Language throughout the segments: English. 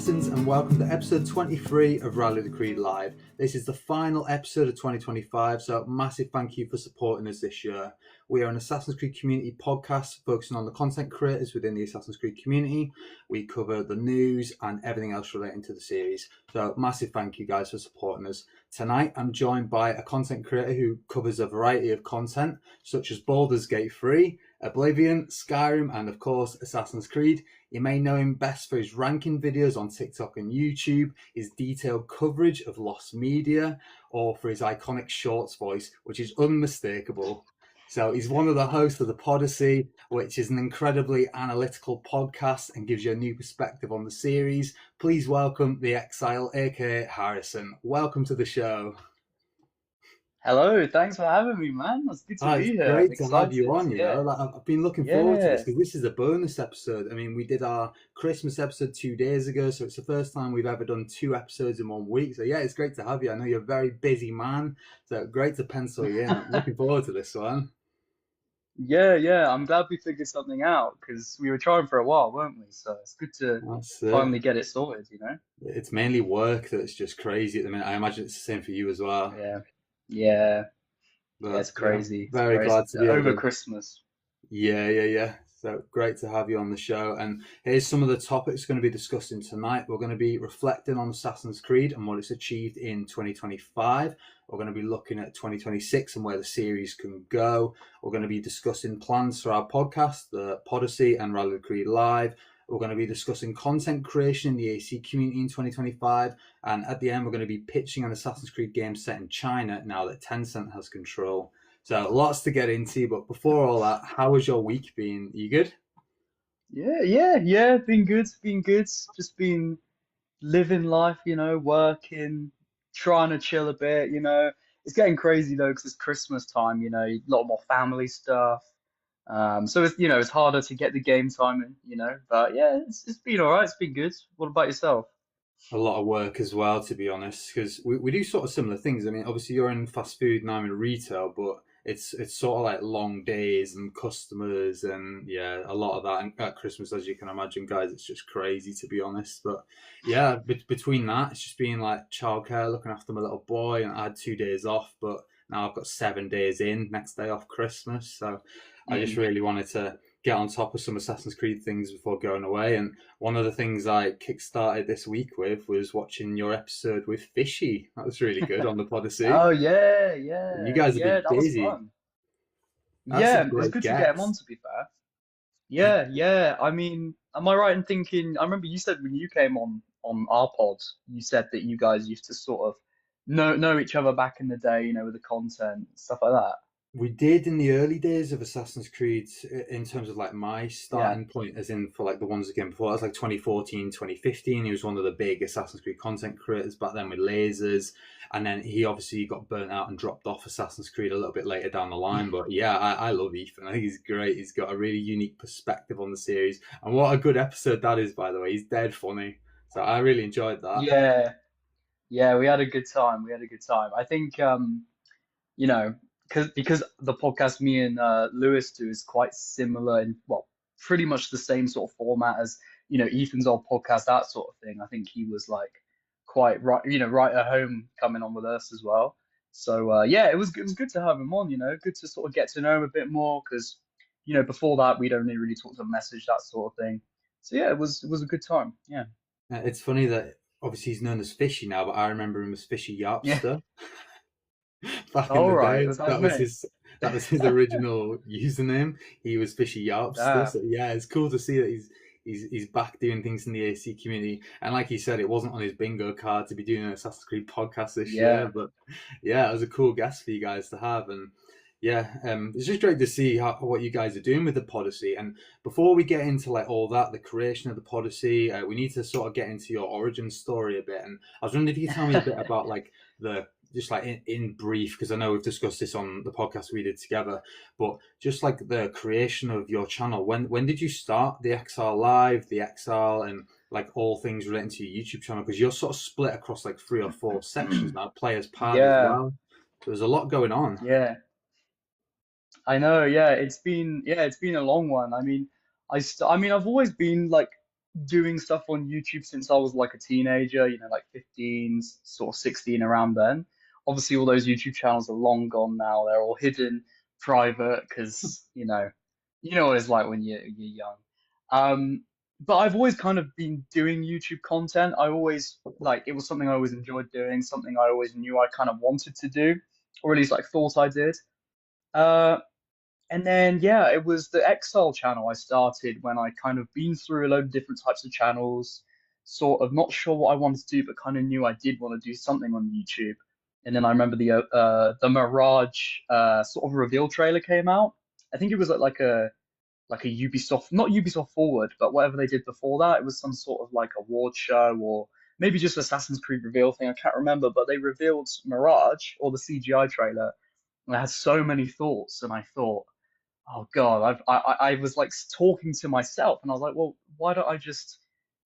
Assassins, and welcome to episode 23 of Rally the Creed Live. This is the final episode of 2025, so massive thank you for supporting us this year. We are an Assassin's Creed community podcast focusing on the content creators within the Assassin's Creed community. We cover the news and everything else relating to the series. So massive thank you guys for supporting us. Tonight I'm joined by a content creator who covers a variety of content such as Baldur's Gate 3, Oblivion, Skyrim, and of course Assassin's Creed. You may know him best for his ranking videos on TikTok and YouTube, his detailed coverage of lost media, or for his iconic shorts voice, which is unmistakable. So he's one of the hosts of the Podyssey, which is an incredibly analytical podcast and gives you a new perspective on the series. Please welcome the Exile, aka Harrison. Welcome to the show. Hello, thanks for having me, man. It's good to be It's here. great I'm to have you excited. on. Yeah, I've been looking forward to this yeah, because this is a bonus episode. I mean, we did our Christmas episode 2 days ago, so it's the first time we've ever done 2 episodes in 1 week. So yeah, it's great to have you. I know you're a very busy man, so great to pencil you in. I'm looking forward to this one. yeah. I'm glad we figured something out because we were trying for a while, weren't we? So it's good to That's it. finally get it sorted. It's mainly work that's just crazy at the minute. I imagine it's the same for you as well. Yeah, yeah, yeah. But It's yeah, crazy. It's very crazy. glad to be able Over to. Christmas. Yeah. So great to have you on the show. And here's some of the topics we're going to be discussing tonight. We're going to be reflecting on Assassin's Creed and what it's achieved in 2025. We're going to be looking at 2026 and where the series can go. We're going to be discussing plans for our podcast, the Podyssey and Rally the Creed Live. We're going to be discussing content creation in the AC community in 2025. And at the end, we're going to be pitching an Assassin's Creed game set in China now that Tencent has control. So lots to get into, but before all that, how has your week been? You good? Yeah. Been good. Been good. Just been living life, working, trying to chill a bit. It's getting crazy though because it's Christmas time, a lot more family stuff. So it's harder to get the game time in. But yeah, it's been all right. It's been good. What about yourself? A lot of work as well, to be honest, because we do sort of similar things. I mean, obviously you're in fast food and I'm in retail, but it's sort of like long days and customers and yeah, a lot of that. And at Christmas, as you can imagine, guys, it's just crazy to be honest. But yeah, between that, it's just being like childcare, looking after my little boy, and I had 2 days off, but now I've got 7 days in, next day off Christmas. So I just Mm. really wanted to get on top of some Assassin's Creed things before going away. And one of the things I kickstarted this week with was watching your episode with Fishy. That was really good on the Podyssey. Oh yeah, You yeah, guys have yeah. been That was busy. fun. That's a Yeah, it's great good to get him on, guess. to be fair. Yeah. I mean, am I right in thinking? I remember you said when you came on our pod, you said that you guys used to sort of know each other back in the day, with the content stuff like that. We did in the early days of Assassin's Creed in terms of like my Yeah. starting point, as in for like the ones that came before. That was like 2014, 2015. He was one of the big Assassin's Creed content creators back then with lasers. And then he obviously got burnt out and dropped off Assassin's Creed a little bit later down the line. But yeah, I love Ethan. I think he's great. He's got a really unique perspective on the series. And what a good episode that is, by the way. He's dead funny. So I really enjoyed that. Yeah, yeah. We had a good time. We had a good time. I think you know, because the podcast me and Lewis do is quite similar in, well, pretty much the same sort of format as, Ethan's old podcast, that sort of thing. I think he was like quite right at home coming on with us as well. So yeah, it was good to have him on, good to sort of get to know him a bit more because, before that we'd only really talked a message, that sort of thing. So yeah, it was a good time. Yeah. It's funny that obviously he's known as Fishy now, but I remember him as Fishy Yeah. Yarpster. Back in All the right. day. Was that his That was name? his original username. He was Fishy Yarpster. Damn. So yeah, it's cool to see that he's back doing things in the AC community. And like he said, it wasn't on his bingo card to be doing an Assassin's Creed podcast this year, Yeah. but yeah, it was a cool guest for you guys to have. And yeah, it's just great to see what you guys are doing with the Podyssey. And before we get into like all that, the creation of the Podyssey, we need to sort of get into your origin story a bit. And I was wondering if you could tell me a bit about like the just like in brief, because I know we've discussed this on the podcast we did together, but just like the creation of your channel. When did you start the Exile Live, the Exile, and like all things relating to your YouTube channel? Because you're sort of split across like 3 or 4 sections now, players pad as Yeah. well. So there's a lot going on. Yeah. I know, yeah, it's been a long one. I mean, I've always been like doing stuff on YouTube since I was like a teenager, like 15, sort of 16 around then. Obviously, all those YouTube channels are long gone now. They're all hidden, private, because you know what it's like when you're young. Um, but I've always kind of been doing YouTube content. I always like it was something I always enjoyed doing, something I always knew I kind of wanted to do, or at least like thought I did. Uh, and then, yeah, it was the Exile channel I started when I kind of been through a load of different types of channels, sort of not sure what I wanted to do, but kind of knew I did want to do something on YouTube. And then I remember the Mirage sort of reveal trailer came out. I think it was at like a Ubisoft, not Ubisoft Forward, but whatever they did before that. It was some sort of like award show or maybe just Assassin's Creed reveal thing. I can't remember, but they revealed Mirage or the CGI trailer. And I had so many thoughts, and I thought, oh God, I was like talking to myself, and I was like, well, why don't I just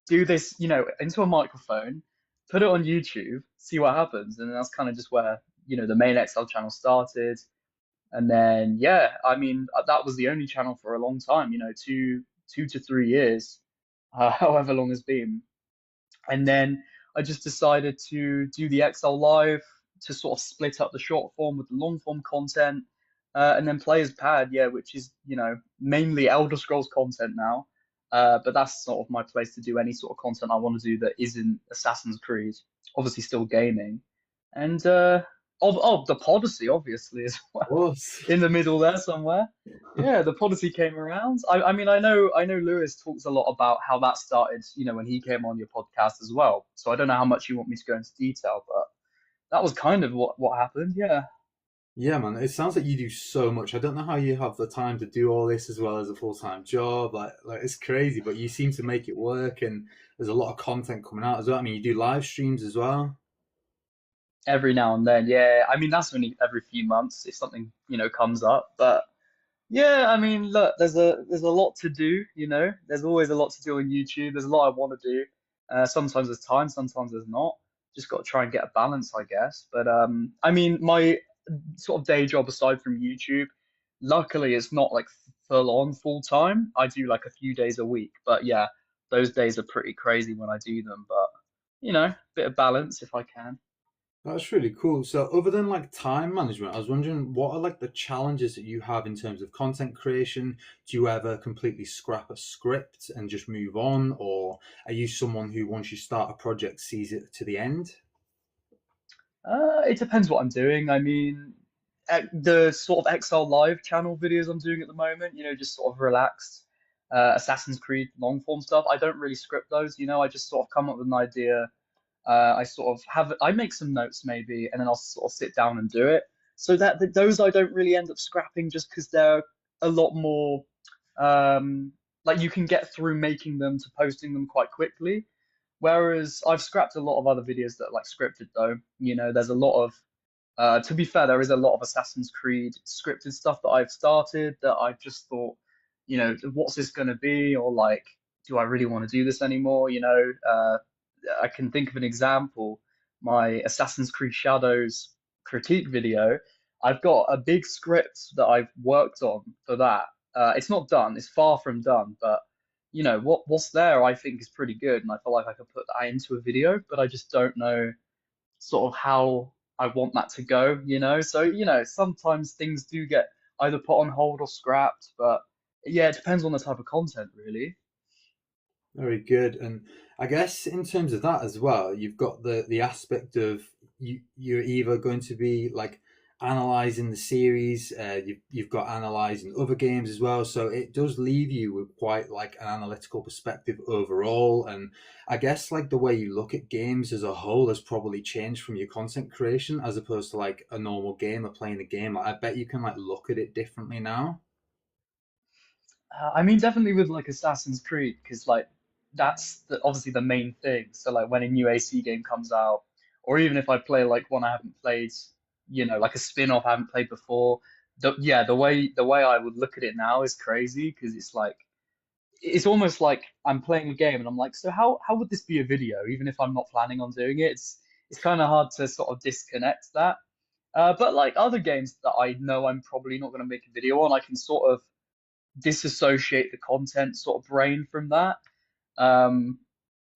do this, into a microphone, put it on YouTube, see what happens, and that's kind of just where the main XL channel started, and then yeah, I mean that was the only channel for a long time, 2 to 3 years, however long it's been, and then I just decided to do the XL Live to sort of split up the short form with the long form content, and then play as Pad, yeah, which is, mainly Elder Scrolls content now. But that's sort of my place to do any sort of content I want to do that isn't Assassin's Creed. Obviously, still gaming. And the Podyssey, obviously, as Of well, course. in the middle there somewhere. Yeah, the Podyssey came around. I mean, I know Lewis talks a lot about how that started, when he came on your podcast as well. So I don't know how much you want me to go into detail, but that was kind of what happened. Yeah. Yeah, man, it sounds like you do so much. I don't know how you have the time to do all this as well as a full-time job. Like it's crazy, but you seem to make it work, and there's a lot of content coming out as well. I mean, you do live streams as well. Every now and then, yeah. I mean, that's only every few months if something, comes up. But yeah, I mean, look, there's a lot to do. There's always a lot to do on YouTube. There's a lot I want to do. Sometimes there's time, sometimes there's not. Just got to try and get a balance, I guess. But I mean, my sort of day job aside from YouTube, luckily it's not like full on full time. I do like a few days a week. But yeah, those days are pretty crazy when I do them. But bit of balance if I can. That's really cool. So, other than like time management, I was wondering what are like the challenges that you have in terms of content creation? Do you ever completely scrap a script and just move on, or are you someone who, once you start a project, sees it to the end? It depends what I'm doing. I mean, the sort of XL Live channel videos I'm doing at the moment, just sort of relaxed Assassin's Creed long form stuff. I don't really script those, I just sort of come up with an idea. I sort of I make some notes maybe, and then I'll sort of sit down and do it. So that those I don't really end up scrapping just because they're a lot more like you can get through making them to posting them quite quickly. Whereas I've scrapped a lot of other videos that are like scripted though. There's a lot of to be fair, there is a lot of Assassin's Creed scripted stuff that I've started that I've just thought, what's this gonna be? Or like, do I really want to do this anymore? I can think of an example. My Assassin's Creed Shadows critique video, I've got a big script that I've worked on for that. It's not done, it's far from done, but what's there I think is pretty good, and I feel like I could put that into a video, but I just don't know sort of how I want that to go. So, sometimes things do get either put on hold or scrapped, but yeah, it depends on the type of content, really. Very good. And I guess in terms of that as well, you've got the aspect of you're either going to be like analyzing the series, you've got analyzing other games as well. So it does leave you with quite like an analytical perspective overall. And I guess like the way you look at games as a whole has probably changed from your content creation as opposed to like a normal game or playing a game. Like, I bet you can like look at it differently now. I mean, definitely with like Assassin's Creed, because like that's obviously the main thing. So like when a new AC game comes out, or even if I play like one I haven't played, like a spin-off I haven't played before, the way I would look at it now is crazy because it's like it's almost like I'm playing a game and I'm like, so how would this be a video, even if I'm not planning on doing it? It's kind of hard to sort of disconnect that. But like other games that I know I'm probably not going to make a video on, I can sort of disassociate the content sort of brain from that. Um,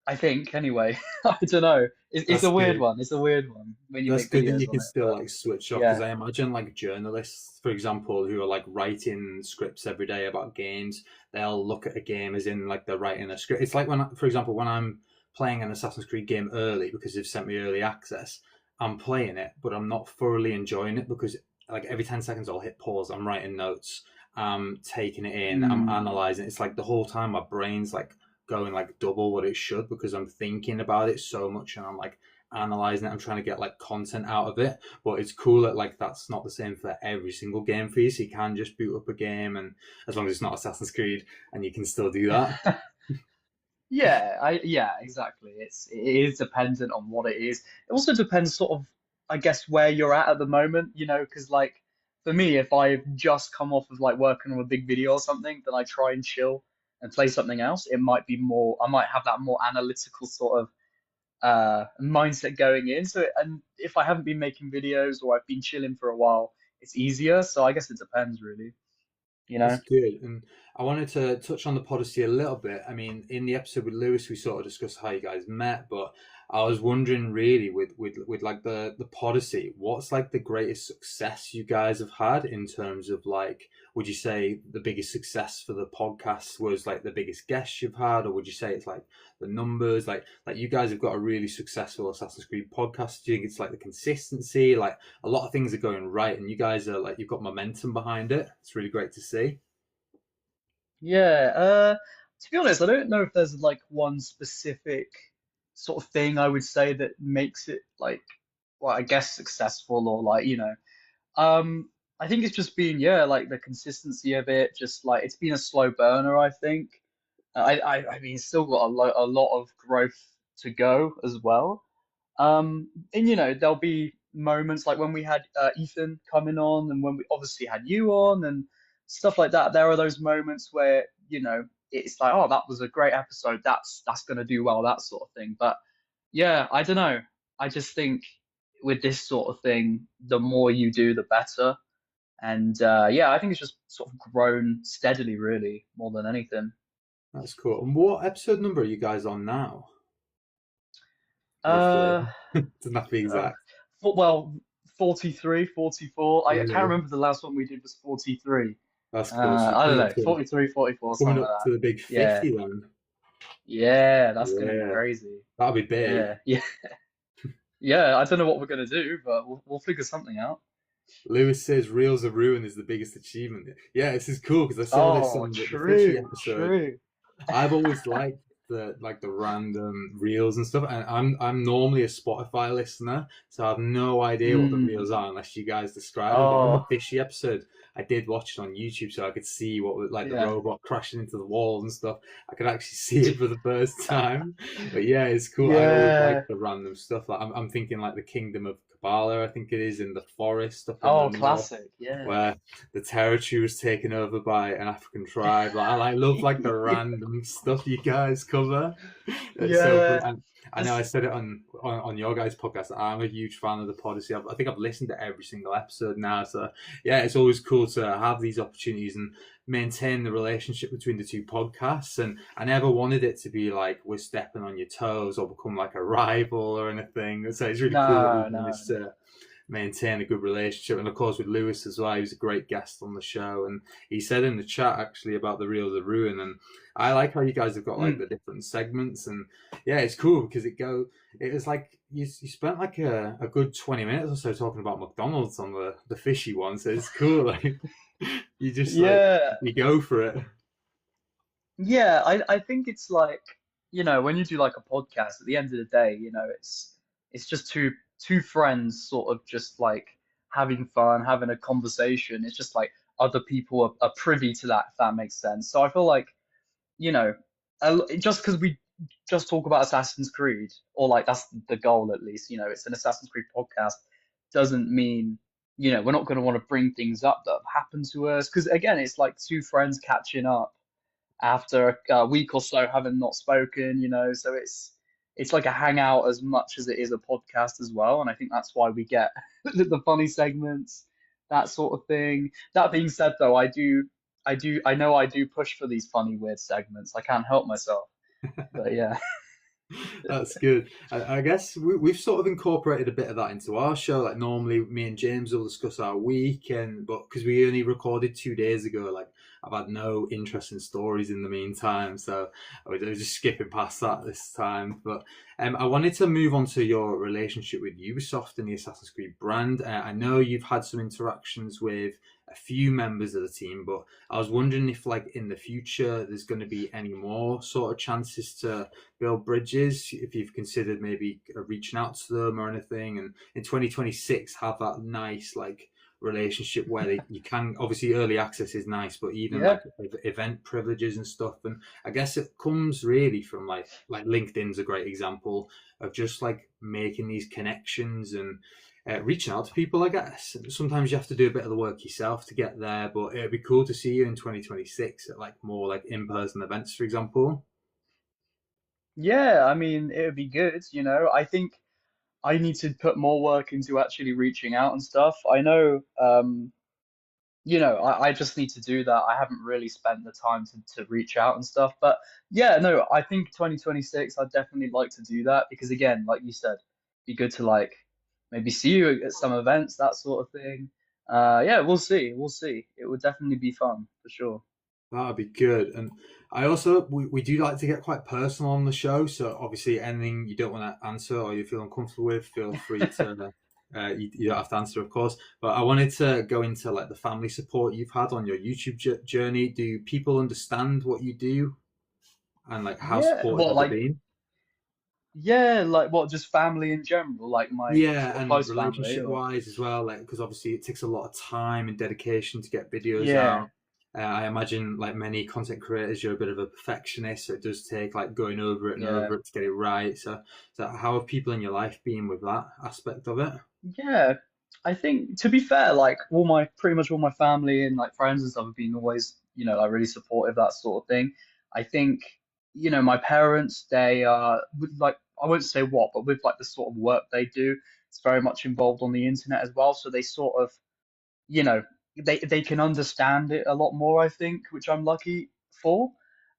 I think anyway. I don't know. It's That's a weird good. one. It's a weird one when you That's make good that videos you on can it. still But like switch off because yeah. I imagine like journalists, for example, who are like writing scripts every day about games, they'll look at a game as in like they're writing a script. It's like when, for example, when I'm playing an Assassin's Creed game early because they've sent me early access, I'm playing it, but I'm not thoroughly enjoying it because like every 10 seconds I'll hit pause, I'm writing notes, I'm taking it in, I'm Mm. analyzing. It's like the whole time my brain's like going like double what it should because I'm thinking about it so much and I'm like analyzing it. I'm trying to get like content out of it. But it's cool that like that's not the same for every single game for you. So you can just boot up a game and as long as it's not Assassin's Creed and you can still do that. Yeah, exactly. It is dependent on what it is. It also depends sort of, I guess, where you're at the moment, because like for me, if I've just come off of like working on a big video or something, then I try and chill and play something else. It might be more, I might have that more analytical sort of mindset going in. So, and if I haven't been making videos or I've been chilling for a while, it's easier. So I guess it depends really, you That's know? good. And I wanted to touch on the Podyssey a little bit. I mean, in the episode with Lewis, we sort of discussed how you guys met, but I was wondering really with like the Podyssey, what's like the greatest success you guys have had in terms of like, would you say the biggest success for the podcast was like the biggest guest you've had, or would you say it's like the numbers? Like you guys have got a really successful Assassin's Creed podcast. Do you think it's like the consistency? Like a lot of things are going right, and you guys are like you've got momentum behind it. It's really great to see. Yeah, to be honest, I don't know if there's like one specific sort of thing I would say that makes it like, well, I guess successful or like, I think it's just been, yeah, like the consistency of it, just like it's been a slow burner, I think. I mean, it's still got a lot of growth to go as well. And there'll be moments like when we had Ethan coming on, and when we obviously had you on, and stuff like that. There are those moments where it's like, oh, that was a great episode. That's gonna do well, that sort of thing. But yeah, I don't know. I just think with this sort of thing, the more you do, the better. And yeah, I think it's just sort of grown steadily, really, more than anything. That's cool. And what episode number are you guys on now, roughly? Uh, Doesn't have to be uh exact. well, 43, 44. I can't Really, remember the last one we did was 43. that's cool. So I don't coming up know, to 43, 44, coming something like up that. to the big Yeah, 50 then. yeah, that's gonna be Yeah, crazy. that'll be big. Yeah, yeah, yeah. I don't know what we're gonna do, but we'll figure something out. Lewis says Reels of Ruin is the biggest achievement. Yeah, this is cool because I saw this Oh, on the fishy true, episode. true. I've always liked the random reels and stuff, and I'm normally a Spotify listener, so I have no idea what the Mm. reels are unless you guys describe them. But on the Oh, fishy episode, I did watch it on YouTube, so I could see what was like the yeah. robot crashing into the walls and stuff. I could actually see it for the first time. But yeah, it's cool. I always like Yeah. the random stuff. Like I'm thinking like the Kingdom of Kabbalah, I think it is in the forest up in the Oh, north classic. Yeah. where the territory was taken over by an African tribe. Like, I like love like the Yeah. random stuff you guys cover. It's so funny. Yeah. And I know I This. said it on your guys' podcast. I'm a huge fan of the Podyssey. I think I've listened to every single episode now. So yeah, it's always cool to have these opportunities and maintain the relationship between the two podcasts. And I never wanted it to be like we're stepping on your toes or become like a rival or anything. So it's really cool that No, we've no, managed no. to maintain a good relationship. And of course, with Lewis as well, he was a great guest on the show. And he said in the chat actually about the Reels of Ruin. And I like how you guys have got like Mm. the different segments. And yeah, it's cool because it was like you spent like a good 20 minutes or so talking about McDonald's on the fishy one. So it's cool. Like you just like, Yeah. you go for it. Yeah, I think it's like, when you do like a podcast, at the end of the day, it's just two friends sort of just like having fun, having a conversation. It's just like other people are privy to that, if that makes sense. So I feel like, you know, just because we just talk about Assassin's Creed, or like that's the goal at least, it's an Assassin's Creed podcast, doesn't mean, we're not going to want to bring things up that have happened to us. Because again, it's like two friends catching up after a week or so having not spoken, so it's like a hangout as much as it is a podcast as well. And I think that's why we get the funny segments, that sort of thing. That being said, though, I know I do push for these funny, weird segments. I can't help myself. But yeah. That's good. I guess we've sort of incorporated a bit of that into our show. Like normally, me and James will discuss our week, and but because we only recorded 2 days ago, like I've had no interesting stories in the meantime, so I was just skipping past that this time. But I wanted to move on to your relationship with Ubisoft and the Assassin's Creed brand. I know you've had some interactions with a few members of the team, but I was wondering if, like, in the future, there's going to be any more sort of chances to build bridges, if you've considered maybe reaching out to them or anything, and in 2026 have that nice like relationship where you can, obviously early access is nice, but even Yeah. like event privileges and stuff. And I guess it comes really from like LinkedIn's a great example of just like making these connections and reaching out to people. I guess sometimes you have to do a bit of the work yourself to get there, but it'd be cool to see you in 2026 at like more like in-person events, for example. Yeah, I mean, it would be good, you know. I think I need to put more work into actually reaching out and stuff. I know, I just need to do that. I haven't really spent the time to reach out and stuff. But yeah, no, I think 2026, I'd definitely like to do that because again, like you said, be good to like maybe see you at some events, that sort of thing. Yeah, we'll see. We'll see. It would definitely be fun for sure. That'd be good. And I also we do like to get quite personal on the show. So obviously anything you don't want to answer or you feel uncomfortable with, feel free to you don't have to answer, of course. But I wanted to go into like the family support you've had on your YouTube journey. Do people understand what you do and like how Yeah, supportive what have they like been? yeah, like what just family in general, like my Yeah, sort of and close family relationship or wise as well, like because obviously it takes a lot of time and dedication to get videos yeah, out. I imagine, like many content creators, you're a bit of a perfectionist, so it does take like going over it and yeah. over it to get it right. So how have people in your life been with that aspect of it? Yeah, I think to be fair, like all my pretty much all my family and like friends and stuff have been always, like really supportive, that sort of thing. I think, my parents, they are with like I won't say what, but with like the sort of work they do, it's very much involved on the internet as well. So they sort of you know, they can understand it a lot more, I think, which I'm lucky for.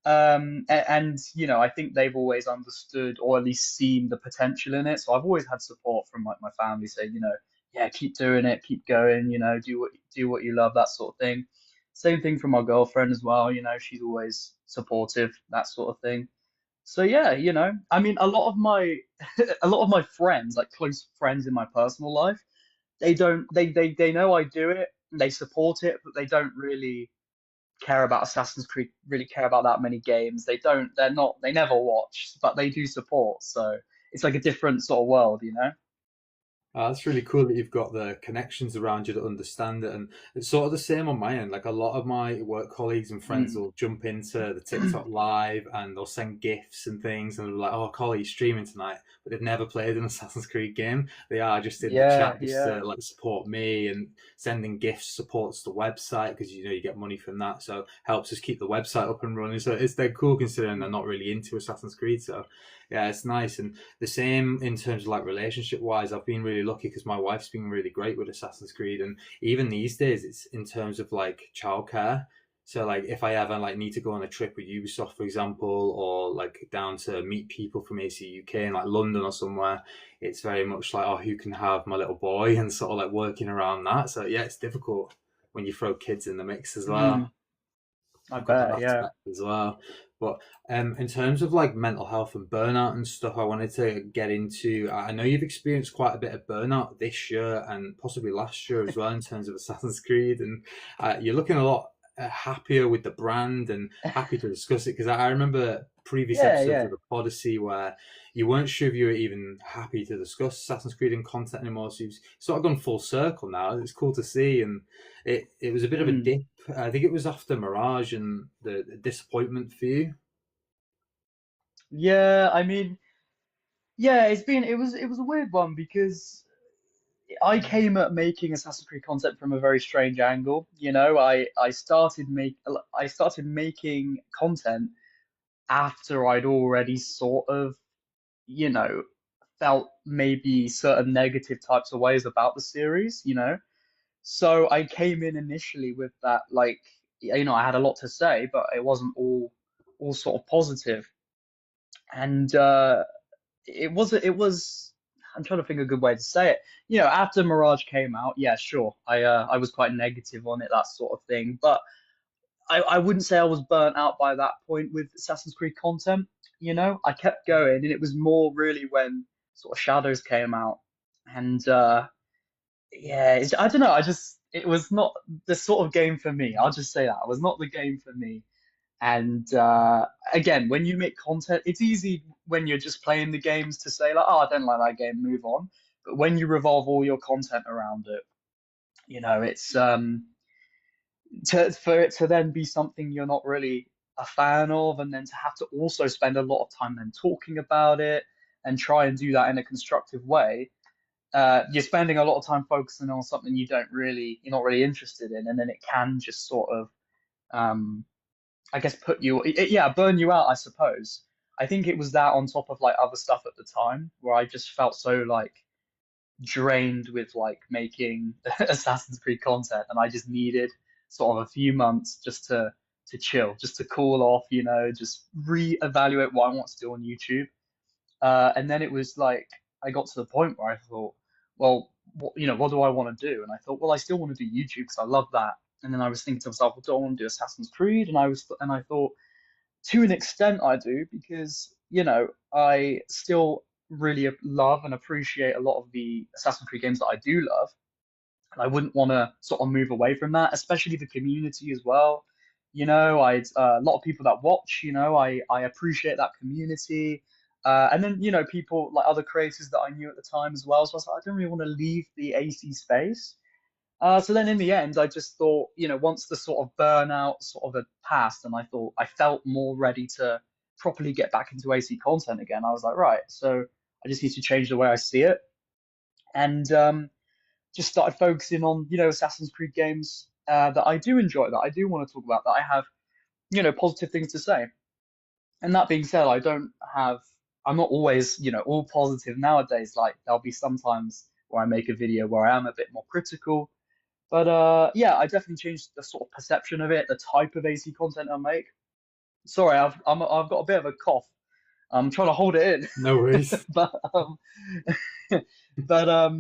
And I think they've always understood or at least seen the potential in it. So I've always had support from like my family saying, yeah, keep doing it, keep going, do what you love, that sort of thing. Same thing from my girlfriend as well, she's always supportive, that sort of thing. So yeah, I mean, a lot of my a lot of my friends, like close friends in my personal life, they don't they know I do it, they support it, but they don't really care about Assassin's Creed, really care about that many games. They never watch, but they do support. So it's like a different sort of world, you know? That's really cool that you've got the connections around you to understand it. And it's sort of the same on my end. Like a lot of my work colleagues and friends Mm. will jump into the TikTok live and they'll send gifts and things and they'll be like, oh, Collie, streaming tonight. But they've never played an Assassin's Creed game. They are just in the Yeah, chat just yeah. to like support me, and sending gifts supports the website because you get money from that. So helps us keep the website up and running. So they're cool considering they're not really into Assassin's Creed. So yeah, it's nice. And the same in terms of like relationship wise, I've been really lucky because my wife's been really great with Assassin's Creed, and even these days, it's in terms of like childcare. So like if I ever like need to go on a trip with Ubisoft, for example, or like down to meet people from ACUK in like London or somewhere, it's very much like, oh, who can have my little boy, and sort of like working around that. So yeah, it's difficult when you throw kids in the mix as Mm, well. I I've got that bet, yeah. aspect as well. But in terms of like mental health and burnout and stuff, I wanted to get into. I know you've experienced quite a bit of burnout this year and possibly last year as well in terms of Assassin's Creed, and you're looking a lot happier with the brand and happy to discuss it because I remember previous Yeah, episodes yeah. of the Podyssey where you weren't sure if you were even happy to discuss Assassin's Creed and content anymore. So you've sort of gone full circle now. It's cool to see, and it was a bit of a Mm. dip. I think it was after Mirage and the disappointment for you. Yeah, I mean, yeah, it was a weird one because I came at making Assassin's Creed content from a very strange angle. I started making content after I'd already sort of, you know, felt maybe certain negative types of ways about the series. So I came in initially with that, like, I had a lot to say, but it wasn't all sort of positive. And it was I'm trying to think of a good way to say it. After Mirage came out, yeah, sure, I was quite negative on it, that sort of thing. But I wouldn't say I was burnt out by that point with Assassin's Creed content. I kept going, and it was more really when sort of Shadows came out, and yeah, I don't know. It was not the sort of game for me. I'll just say that it was not the game for me. And again, when you make content, it's easy when you're just playing the games to say like, "Oh, I don't like that game, move on." But when you revolve all your content around it, it's for it to then be something you're not really a fan of, and then to have to also spend a lot of time then talking about it and try and do that in a constructive way. You're spending a lot of time focusing on something you're not really interested in, and then it can just sort of um, I guess yeah, burn you out, I suppose. I think it was that on top of like other stuff at the time where I just felt so like drained with like making Assassin's Creed content, and I just needed sort of a few months just to chill, just to cool off, just reevaluate what I want to do on YouTube. And then it was like I got to the point where I thought, well, what do I want to do? And I thought, well, I still want to do YouTube because I love that. And then I was thinking to myself, well, do I want to do Assassin's Creed? And I thought, to an extent, I do because I still really love and appreciate a lot of the Assassin's Creed games that I do love, and I wouldn't want to sort of move away from that, especially the community as well. A lot of people that watch, I appreciate that community. And then, people like other creators that I knew at the time as well. So I was like, I don't really want to leave the AC space. So then in the end, I just thought, once the sort of burnout sort of had passed, and I thought I felt more ready to properly get back into AC content again, I was like, right, so I just need to change the way I see it. And just started focusing on, Assassin's Creed games that I do enjoy, that I do want to talk about, that I have, positive things to say. And that being said, I'm not always, all positive nowadays. Like there'll be sometimes where I make a video where I am a bit more critical. But yeah, I definitely changed the sort of perception of it, the type of AC content I make. Sorry, I've got a bit of a cough. I'm trying to hold it No in, worries. but but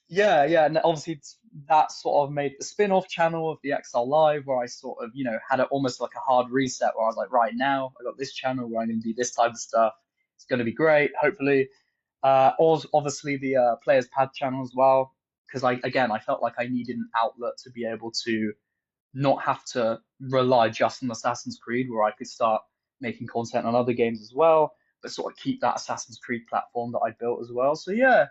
yeah, and obviously that sort of made the spin-off channel of the Exile Live, where I sort of had it almost like a hard reset, where I was like, right now I got this channel where I'm going to do this type of stuff. It's going to be great, hopefully. Obviously the Players Pad channel as well, because I felt like I needed an outlet to be able to not have to rely just on Assassin's Creed, where I could start making content on other games as well, but sort of keep that Assassin's Creed platform that I built as well. So yeah,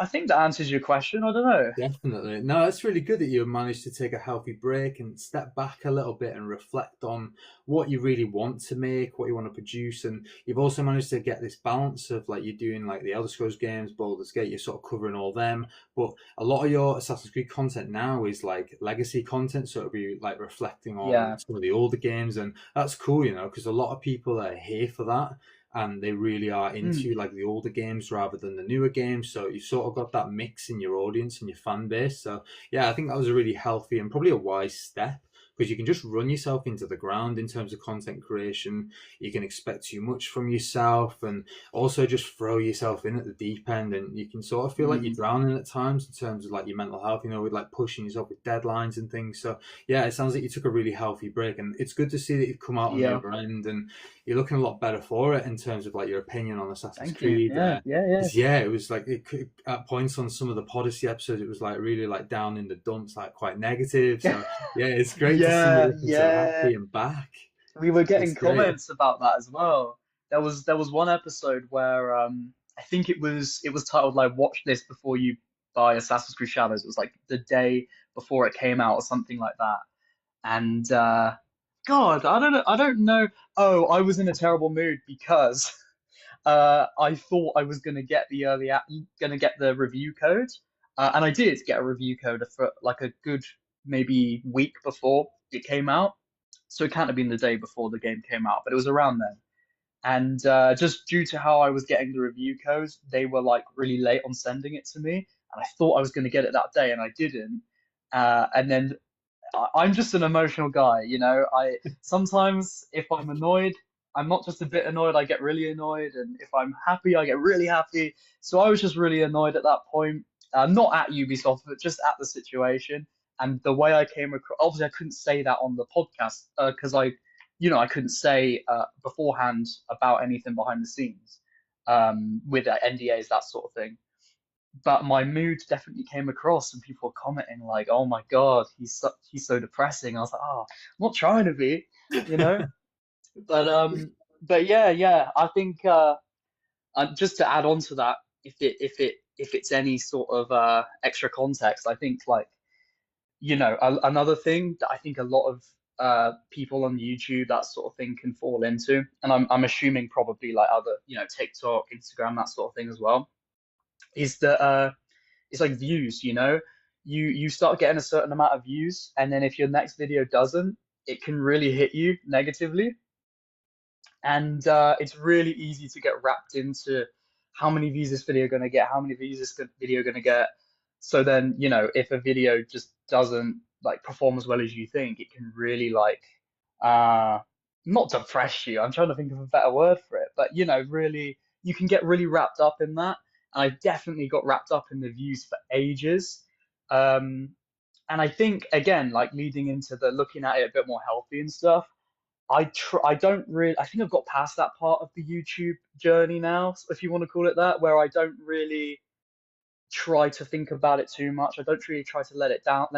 I think that answers your question. I don't know. Definitely. No, it's really good that you managed to take a healthy break and step back a little bit and reflect on what you really want to make, what you want to produce. And you've also managed to get this balance of like you're doing like the Elder Scrolls games, Baldur's Gate, you're sort of covering all them. But a lot of your Assassin's Creed content now is like legacy content. So it'll be like reflecting on Yeah. some of the older games. And that's cool, because a lot of people are here for that, and they really are Mm. into like the older games rather than the newer games. So you've sort of got that mix in your audience and your fan base. So yeah, I think that was a really healthy and probably a wise step, because you can just run yourself into the ground in terms of content creation. You can expect too much from yourself, and also just throw yourself in at the deep end, and you can sort of feel like you're Mm. drowning at times in terms of like your mental health, with like pushing yourself with deadlines and things. So yeah, it sounds like you took a really healthy break, and it's good to see that you've come out on the Yeah. other end, and you're looking a lot better for it in terms of like your opinion on Assassin's Thank you. Creed. Yeah. Yeah. Yeah. 'Cause, yeah, it was like at points on some of the Podyssey episodes, it was like really like down in the dumps, like quite negative. So yeah, it's great to see you Yeah. looking so Yeah. happy and back. We were getting It's great. comments about that as well. There was one episode where I think it was titled like "Watch this before you buy Assassin's Creed Shadows." It was like the day before it came out or something like that. And God, I don't know. Oh, I was in a terrible mood because I thought I was gonna get the review code, and I did get a review code for like a good maybe week before it came out. So it can't have been the day before the game came out, but it was around then. And just due to how I was getting the review codes, they were like really late on sending it to me, and I thought I was going to get it that day, and I didn't. And then I'm just an emotional guy. I sometimes if I'm annoyed, I'm not just a bit annoyed, I get really annoyed, and if I'm happy, I get really happy. So I was just really annoyed at that point, not at Ubisoft, but just at the situation. And the way I came across, obviously, I couldn't say that on the podcast because I couldn't say beforehand about anything behind the scenes with NDAs, that sort of thing. But my mood definitely came across, and people were commenting like, "Oh my God, he's so depressing." I was like, "Oh, I'm not trying to be, you know." But yeah, I think just to add on to that, if it's any sort of extra context, I think like another thing that I think a lot of people on YouTube, that sort of thing, can fall into, and I'm assuming probably like other TikTok, Instagram, that sort of thing as well, is that it's like views. You start getting a certain amount of views, and then if your next video doesn't, it can really hit you negatively. And it's really easy to get wrapped into how many views this video going to get, how many views this video going to get. So then, if a video just doesn't like perform as well as you think, it can really like uh not depress you. I'm trying to think of a better word for it, but really you can get really wrapped up in that. And I definitely got wrapped up in the views for ages. And I think again, like leading into the looking at it a bit more healthy and stuff, I don't really, I think I've got past that part of the YouTube journey now, if you want to call it that, where I don't really try to think about it too much. I don't really try to let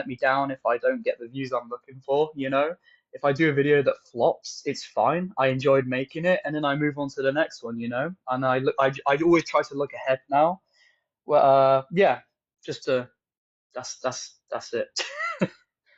me down if I don't get the views I'm looking for, If I do a video that flops, it's fine. I enjoyed making it, and then I move on to the next one, And I always try to look ahead now. Well, yeah, just to that's it.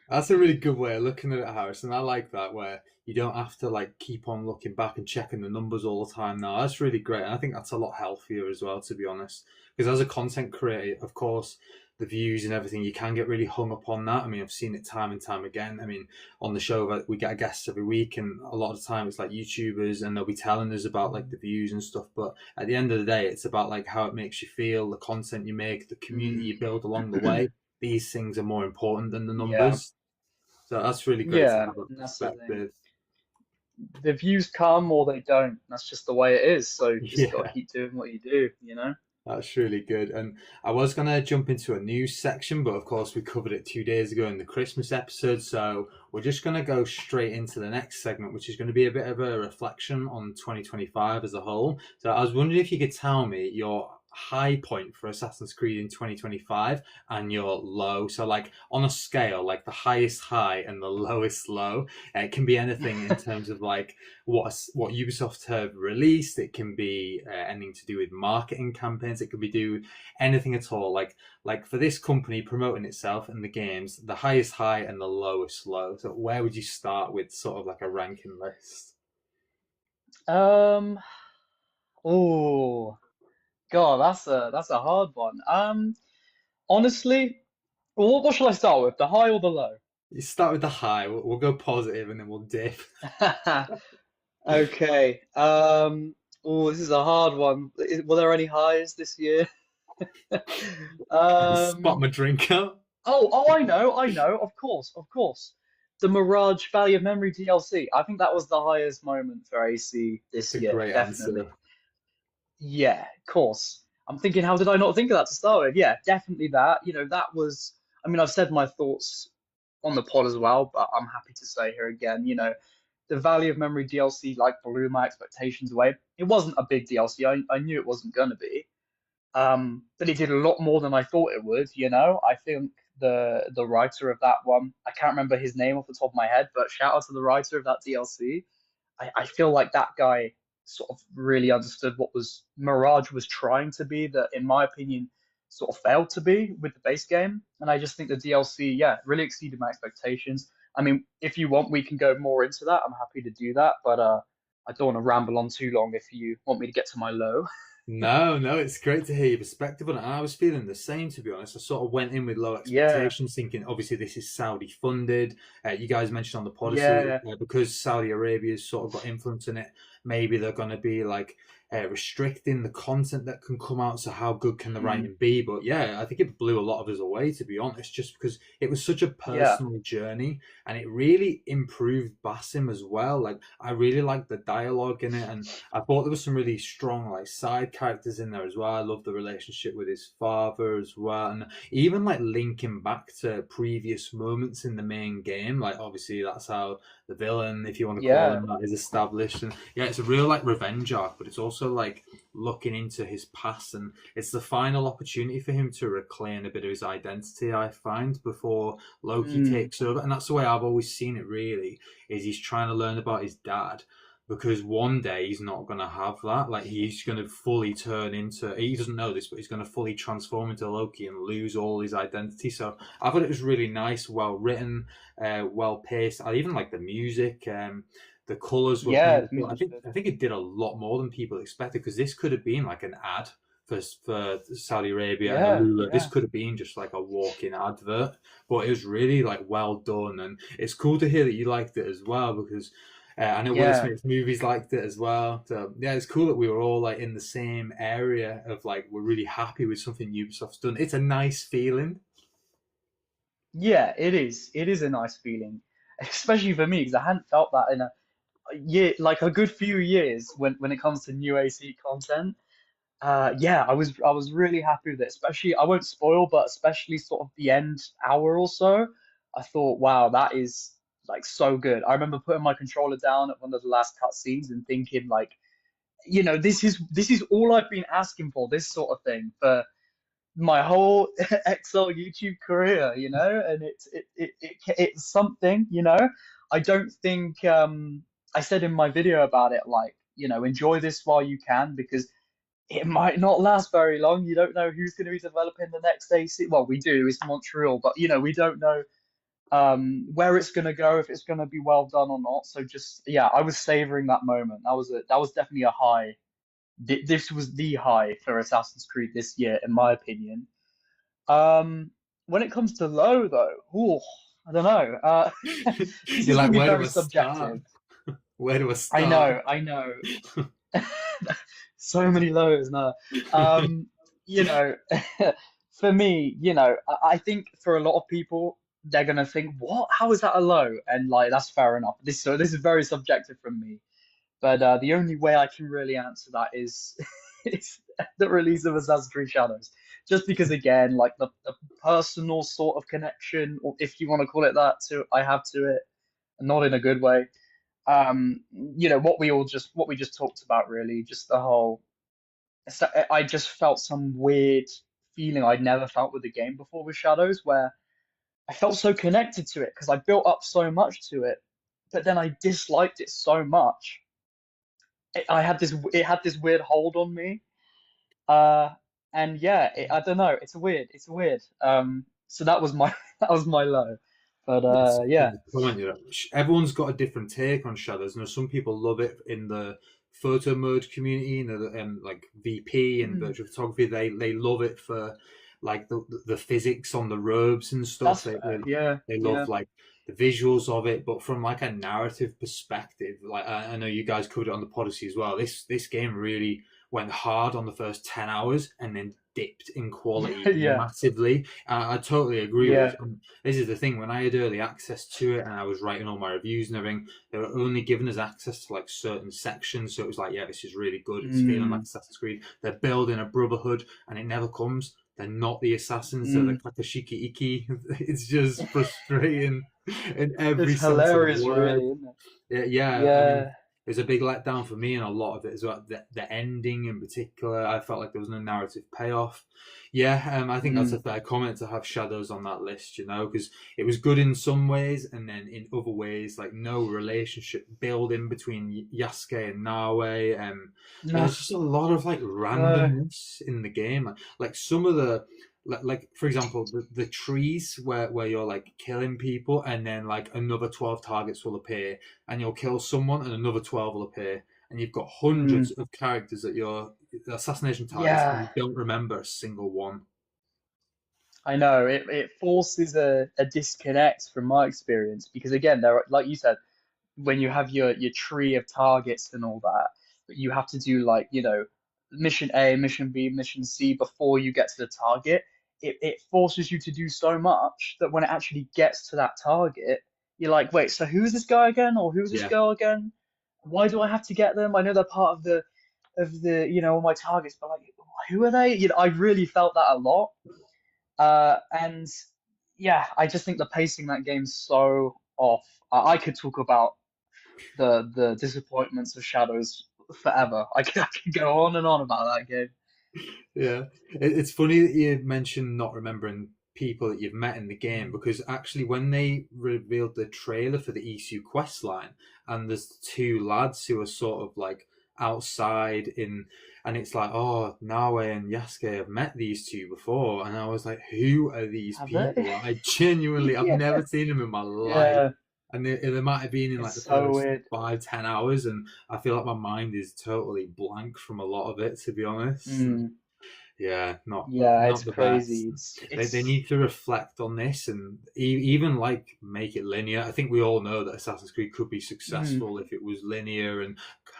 That's a really good way of looking at it, Harris, and I like that, where you don't have to like keep on looking back and checking the numbers all the time now. That's really great, and I think that's a lot healthier as well, to be honest. Because as a content creator, of course, the views and everything, you can get really hung up on that. I mean, I've seen it time and time again. I mean, on the show, we get a guest every week, and a lot of the time it's like YouTubers, and they'll be telling us about like the views and stuff. But at the end of the day, it's about like how it makes you feel, the content you make, the community you build along the way. These things are more important than the Yeah, numbers. So that's really great to yeah, have a and that's the thing. perspective. The views come or they don't. That's just the way it is. So just got to Yeah, keep doing what you do. that's really good. And I was going to jump into a news section, but of course we covered it 2 days ago in the Christmas episode. So we're just going to go straight into the next segment, which is going to be a bit of a reflection on 2025 as a whole. So I was wondering if you could tell me your high point for Assassin's Creed in 2025 and your low. So like on a scale, like the highest high and the lowest low. It can be anything in terms of like what Ubisoft have released. It can be anything to do with marketing campaigns. It could be do anything at all. Like for this company promoting itself and the games, the highest high and the lowest low. So where would you start with sort of like a ranking list? Um, oh God, that's a hard one. Honestly, what shall I start with? The high or the low? You start with the high. We'll go positive and then we'll dip. Okay. Oh, this is a hard one. Were there any highs this year? Spot Um, my drink out. I know. Of course, of course. The Mirage Valley of Memory DLC. I think that was the highest moment for AC It's this a year, great definitely. answer. Yeah, of course. I'm thinking, how did I not think of that to start with? Yeah, definitely that. That was, I mean, I've said my thoughts on the pod as well, but I'm happy to say here again, the Valley of Memory DLC like blew my expectations away. It wasn't a big DLC. I knew it wasn't gonna be. But it did a lot more than I thought it would. I think the writer of that one, I can't remember his name off the top of my head, but shout out to the writer of that DLC. I feel like that guy sort of really understood what was Mirage was trying to be, that in my opinion sort of failed to be with the base game. And I just think the DLC, yeah, really exceeded my expectations. I mean, if you want, we can go more into that. I'm happy to do that, but I don't want to ramble on too long if you want me to get to my low. No, it's great to hear your perspective on it. I was feeling the same, to be honest. I sort of went in with low Yeah, expectations, thinking obviously this is Saudi funded. You guys mentioned on the Podyssey yeah, because Saudi Arabia's sort of got influence in it. Maybe they're going to be like restricting the content that can come out. So how good can the Mm. writing be? But yeah, I think it blew a lot of us away, to be honest, just because it was such a Yeah. personal journey, and it really improved Basim as well. Like I really liked the dialogue in it, and I thought there was some really strong like side characters in there as well. I love the relationship with his father as well, and even like linking back to previous moments in the main game. Like obviously that's how the villain, if you want to call Yeah. him that, is established. And yeah, it's a real like revenge arc, but it's also like looking into his past, and it's the final opportunity for him to reclaim a bit of his identity, I find, before Loki Mm. takes over. And that's the way I've always seen it, really, is he's trying to learn about his dad, because one day he's not going to have that. Like he's going to fully turn into, he doesn't know this, but he's going to fully transform into Loki and lose all his identity. So I thought it was really nice, well written, well paced. I even like the music. The colors were Yeah, the beautiful. music was good. I think it did a lot more than people expected, because this could have been like an ad for Saudi Arabia and Yeah, Alula. This yeah. could have been just like a walk-in advert, but it was really like well done, and it's cool to hear that you liked it as well, because I know Will Yeah. Smith's movies liked it as well. So yeah, it's cool that we were all like in the same area of like we're really happy with something Ubisoft's done. It's a nice feeling. Yeah, it is. It is a nice feeling, especially for me because I hadn't felt that in a year, like a good few years when it comes to new AC content. Yeah, I was really happy with it. Especially, I won't spoil, but especially sort of the end hour or so, I thought, wow, that is like so good. I remember putting my controller down at one of the last cutscenes and thinking, like, this is all I've been asking for, this sort of thing for my whole Exile YouTube career, and it's something, I don't think I said in my video about it, like, enjoy this while you can because it might not last very long. You don't know who's going to be developing the next AC. Well, we do, it's Montreal, but we don't know where it's going to go, if it's going to be well done or not. So just yeah, I was savoring that moment. That was definitely a high. This was the high for Assassin's Creed this year, in my opinion. Um, when it comes to low, though, ooh, I don't know. This You're is like, going to be where do very I start? subjective. Where do I I start? know, I know. So many lows now. Um, you know, for me, I think for a lot of people, they're gonna think, "What? How is that a low?" And like, that's fair enough. This is very subjective from me. But the only way I can really answer that is is the release of Assassin's Creed Shadows. Just because, again, like the personal sort of connection, or if you want to call it that, to I have to it, and not in a good way. What we just talked about, really, just the whole. I just felt some weird feeling I'd never felt with the game before with Shadows, where I felt so connected to it because I built up so much to it, but then I disliked it so much it had this weird hold on me. Uh, and yeah, I don't know. It's weird. So that was my that was my low. But It's such yeah. a comment, everyone's got a different take on shadows. Some people love it in the photo mode community, and like VP and Mm, virtual photography. They love it for like the physics on the robes and stuff. that's They fair. they, Yeah, they yeah. love like the visuals of it, but from like a narrative perspective, like I know you guys covered it on the Podyssey as well. This game really went hard on the first 10 hours and then dipped in quality Yeah, massively. I totally agree with yeah. it. This is the thing, when I had early access to it and I was writing all my reviews and everything, they were only giving us access to like certain sections. So it was like, yeah, this is really good. It's feeling like Mm, Assassin's Creed. They're building a brotherhood and it never comes. They're not the assassins, they're the mm. Kakashiki Iki. It's just frustrating in every It's sense of the hilarious, word. really, isn't it? Yeah, I mean, Yeah. it was a big letdown for me, and a lot of it as well. The ending in particular, I felt like there was no narrative payoff. Yeah, I think that's a Mm, fair comment to have Shadows on that list, because it was good in some ways, and then in other ways, like no relationship building between Yasuke and Nawe. Yeah, no, there's just a lot of like no. randomness in the game. Like some of the like for example the trees where you're like killing people and then like another 12 targets will appear and you'll kill someone and another 12 will appear and you've got hundreds Mm, of characters at your assassination targets and yeah. you don't remember a single one. I know it forces a disconnect from my experience because again, there are, like you said, when you have your tree of targets and all that. you have to do like, mission A, mission B, mission C before you get to the target. It forces you to do so much that when it actually gets to that target, you're like, wait, so who's this guy again? Or who's this Yeah, girl again? Why do I have to get them? I know they're part of the all my targets, but like, who are they? I really felt that a lot. And yeah, I just think the pacing in that game's so off. I could talk about the disappointments of Shadows forever. I could go on and on about that game. yeah. It's funny that you mentioned not remembering people that you've met in the game, because actually when they revealed the trailer for the Isu quest line, and there's two lads who are sort of like outside in, and it's like, oh, Nawe and Yasuke have met these two before, and I was like, who are these Have they? people? I genuinely, I've Yeah. never seen them in my life. Yeah. And they might have been in like It's the so first weird. 5-10 hours, and I feel like my mind is totally blank from a lot of it, to be honest. And Mm. yeah, not Yeah, it's not the best. crazy. It's They it's need to reflect on this, and even like make it linear. I think we all know that Assassin's Creed could be mm, successful if it was linear, and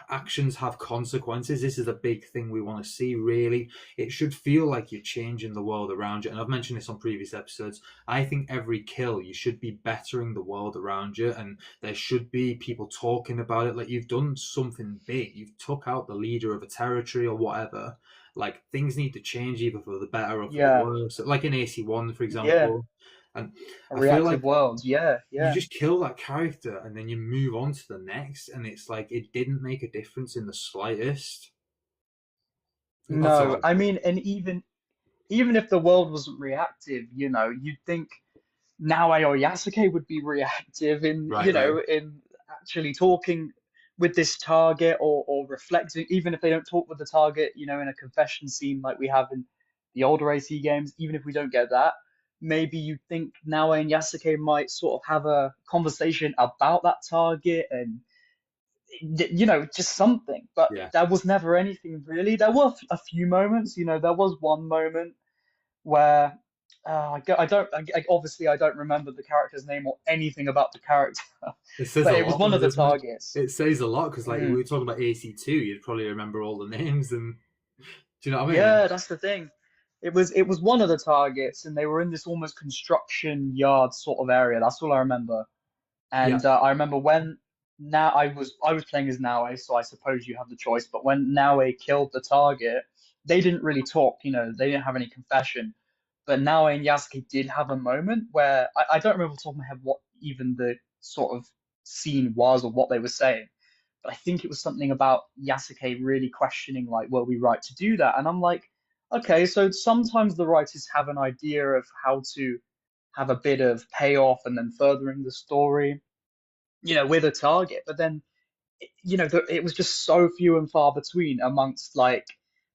actions have consequences. This is a big thing we want to see, really. It should feel like you're changing the world around you. And I've mentioned this on previous episodes. I think every kill, you should be bettering the world around you, and there should be people talking about it. Like, you've done something big, you've took out the leader of a territory or whatever. Like, things need to change either for the better or for the yeah, worse. Like in AC1, for yeah. example. And A I feel reactive like world. Yeah, you yeah. just kill that character and then you move on to the next, and it's like it didn't make a difference in the slightest. Oh, No, sorry. I mean, and even if the world wasn't reactive, you'd think Naoe or Yasuke would be reactive in, Right, right. in actually talking with this target, or reflecting, even if they don't talk with the target, in a confession scene like we have in the older AC games, even if we don't get that, maybe you think Naoe and Yasuke might sort of have a conversation about that target, and just something. But Yeah. there was never anything really. There were a few moments, there was one moment where obviously I don't remember the character's name or anything about the character, It says but a it was lot, one though, of the doesn't it? targets. It says a lot because, like, we Mm. were talking about AC2, you'd probably remember all the names, and do you know what I mean? Yeah, that's the thing. It was one of the targets, and they were in this almost construction yard sort of area. That's all I remember. Yeah. And I remember when now I was playing as Naue, so I suppose you have the choice. But when Naue killed the target, they didn't really talk. They didn't have any confession. But Naue and Yasuke did have a moment where I don't remember off the top of my head what even the sort of scene was or what they were saying. But I think it was something about Yasuke really questioning, like, were we right to do that? And I'm like, okay, so sometimes the writers have an idea of how to have a bit of payoff and then furthering the story, with a target. But then, it was just so few and far between amongst, like,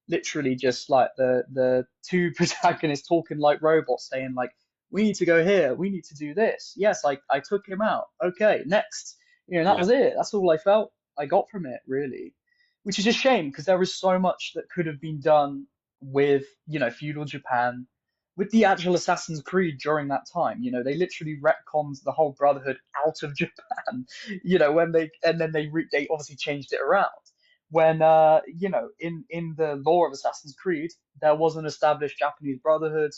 literally just like the two protagonists talking like robots, saying like, we need to go here, we need to do this. Yes, I took him out. Okay, next. That Yeah. was it. That's all I felt I got from it, really, which is a shame because there was so much that could have been done with, feudal Japan, with the actual Assassin's Creed during that time. They literally retconned the whole Brotherhood out of Japan. When they obviously changed it around. When in the lore of Assassin's Creed, there was an established Japanese Brotherhood.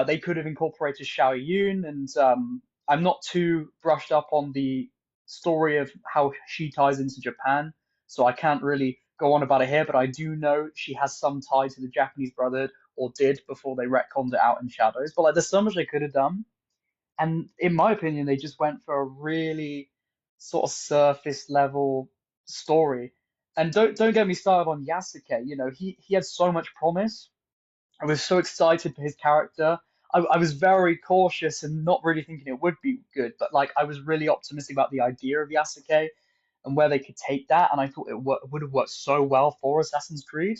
They could have incorporated Xiao Yun, and I'm not too brushed up on the story of how she ties into Japan, so I can't really go on about it here. But I do know she has some tie to the Japanese Brotherhood, or did before they retconned it out in Shadows. But like, there's so much they could have done, and in my opinion, they just went for a really sort of surface level story. And don't get me started on Yasuke. He had so much promise. I was so excited for his character. I was very cautious and not really thinking it would be good, but like, I was really optimistic about the idea of Yasuke and where they could take that, and I thought it would have worked so well for Assassin's Creed.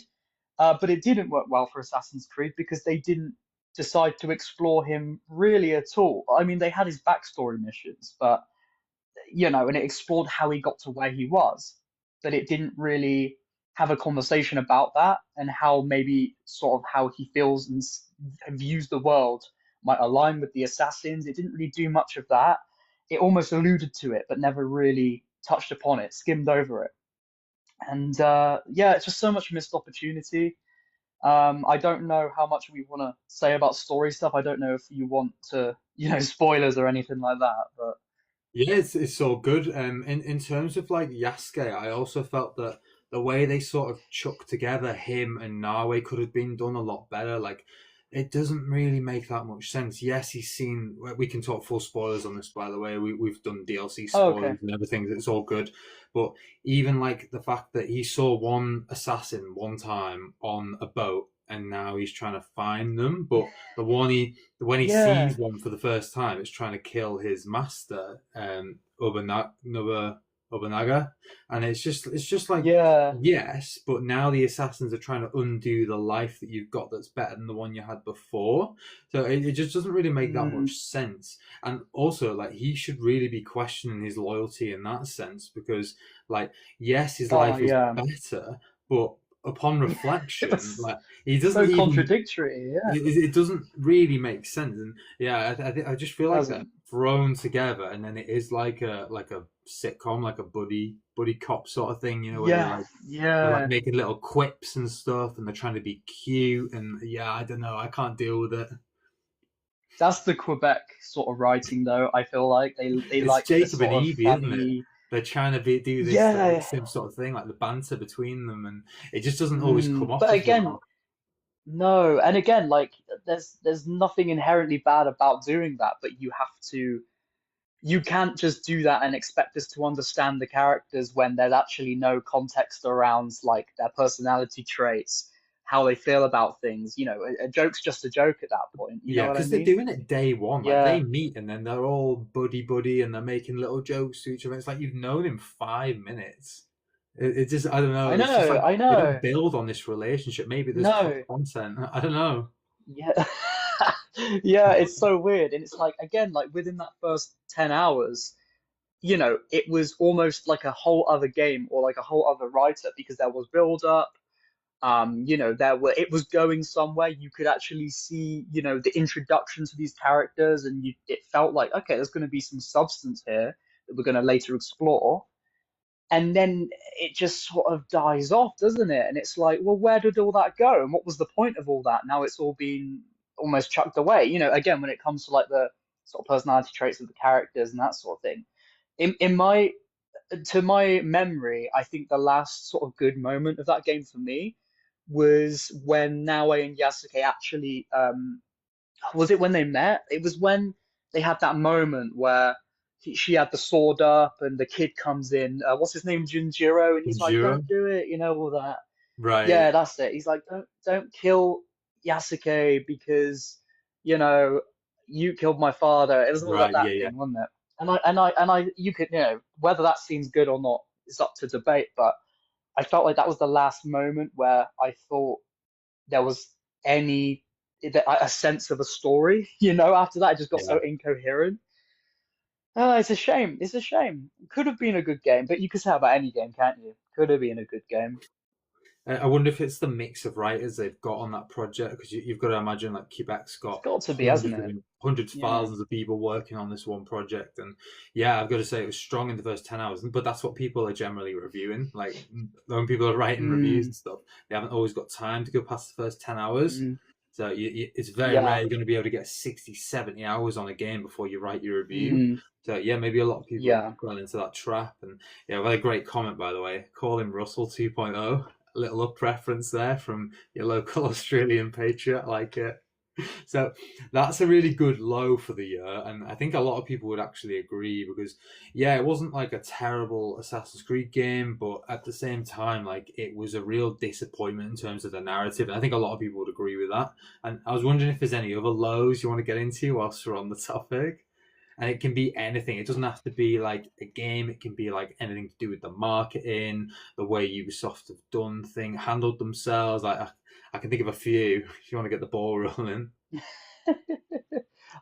But it didn't work well for Assassin's Creed because they didn't decide to explore him really at all. I mean, they had his backstory missions, but and it explored how he got to where he was, but it didn't really have a conversation about that and how maybe sort of how he feels and views the world might align with the assassins. It didn't really do much of that. It almost alluded to it, but never really touched upon it, skimmed over it. And yeah, it's just so much missed opportunity. I don't know how much we want to say about story stuff. I don't know if you want to, spoilers or anything like that, but Yeah, it's so good. In terms of like Yasuke, I also felt that the way they sort of chucked together him and Nawe could have been done a lot better. Like, it doesn't really make that much sense. Yes, he's seen. We can talk full spoilers on this, by the way. We've done DLC oh, okay. spoilers and everything. It's all good. But even like the fact that he saw one assassin one time on a boat, and now he's trying to find them, but the one he when he Yeah, sees one for the first time, it's trying to kill his master, Nobunaga, and it's just like, yeah, yes, but now the assassins are trying to undo the life that you've got that's better than the one you had before. So it just doesn't really make that mm, much sense. And also, like, he should really be questioning his loyalty in that sense because, like, yes, his oh life is yeah. better, but upon It reflection, was like, he doesn't so even contradictory. Yeah, it doesn't really make sense, and yeah, I just feel like they're doesn't. thrown together, and then it is like a sitcom, like a buddy cop sort of thing, where Yeah, they're like yeah. making little quips and stuff, and they're trying to be cute, and yeah, I don't know, I can't deal with it. That's the Quebec sort of writing, though. I feel like they It's like the Jacob and sort of Evie, isn't it? funny. They're trying to do this Yeah, same sort of thing, like the banter between them, and it just doesn't always come mm, off but as again, well. no. And again, like there's nothing inherently bad about doing that, but you can't just do that and expect us to understand the characters when there's actually no context around like their personality traits, how they feel about things. A joke's just a joke at that point. You know Yeah, what I because they're mean? doing it day one. Like, they Yeah. meet and then they're all buddy and they're making little jokes to each other. It's like you've known him 5 minutes. It just, I don't know. I It's just know, like I they don't know. build on this relationship. Maybe there's cut No. content. I don't know. Yeah. Yeah, it's so weird. And it's like, again, like within that first 10 hours, it was almost like a whole other game or like a whole other writer because there was build up. It was going somewhere. You could actually see, the introduction to these characters, and it felt like, okay, there's going to be some substance here that we're going to later explore. And then it just sort of dies off, doesn't it? And it's like, well, where did all that go? And what was the point of all that? Now it's all been almost chucked away. Again, when it comes to like the sort of personality traits of the characters and that sort of thing. In my To my memory, I think the last sort of good moment of that game for me was when Naue and Yasuke actually was it when they met? It was when they had that moment where she had the sword up and the kid comes in. What's his name? Junjiro, and he's like, Jiro? "Don't do it," all that. Right. Yeah, that's it. He's like, "Don't kill Yasuke because you know you killed my father." It was all that Right. Yeah. that Yeah. thing, wasn't it? And I, you could, whether that seems good or not is up to debate, but I felt like that was the last moment where I thought there was any a sense of a story. After that, it just got Yeah. so incoherent. It's a shame. It's a shame. Could have been a good game, but you could say about any game, can't you? Could have been a good game. I wonder if it's the mix of writers they've got on that project because you've got to imagine like Quebec's It's got got to be, hasn't it? hundreds of Yeah. thousands of people working on this one project, and yeah, I've got to say it was strong in the first 10 hours. But that's what people are generally reviewing. Like, when people are writing reviews Mm, and stuff, they haven't always got time to go past the first 10 hours. mm, So it's very yeah. rare you're going to be able to get 60, 70 hours on a game before you write your review. Mm, So yeah, maybe a lot of people have yeah. gone into that trap. And yeah, well, a great comment, by the way. Call him Russell 2.0. A little up reference there from your local Australian patriot. I like it. So that's a really good low for the year, and I think a lot of people would actually agree because, yeah, it wasn't like a terrible Assassin's Creed game, but at the same time, like, it was a real disappointment in terms of the narrative, and I think a lot of people would agree with that. And I was wondering if there's any other lows you want to get into whilst we're on the topic. And it can be anything. It doesn't have to be like a game. It can be like anything to do with the marketing, the way Ubisoft have done things, handled themselves. Like, I can think of a few if you want to get the ball rolling.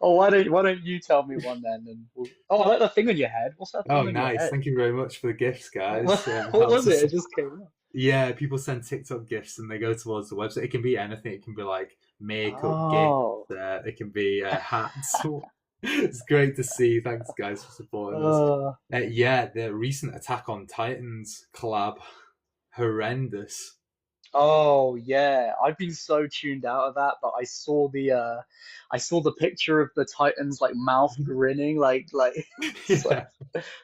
Oh, why don't you tell me one then? Oh, I like that thing on your head. What's that Oh, thing on your nice. head? Thank you very much for the gifts, What, guys. It what helps was it? us. It just came up. Yeah, people send TikTok gifts and they go towards the website. It can be anything. It can be like makeup gifts. Oh. It can be hats. It's great to see. Thanks, guys, for supporting us. Uh, Yeah, the recent Attack on Titans collab horrendous. Oh yeah, I've been so tuned out of that, but I saw the picture of the Titans like mouth grinning, like so Yeah.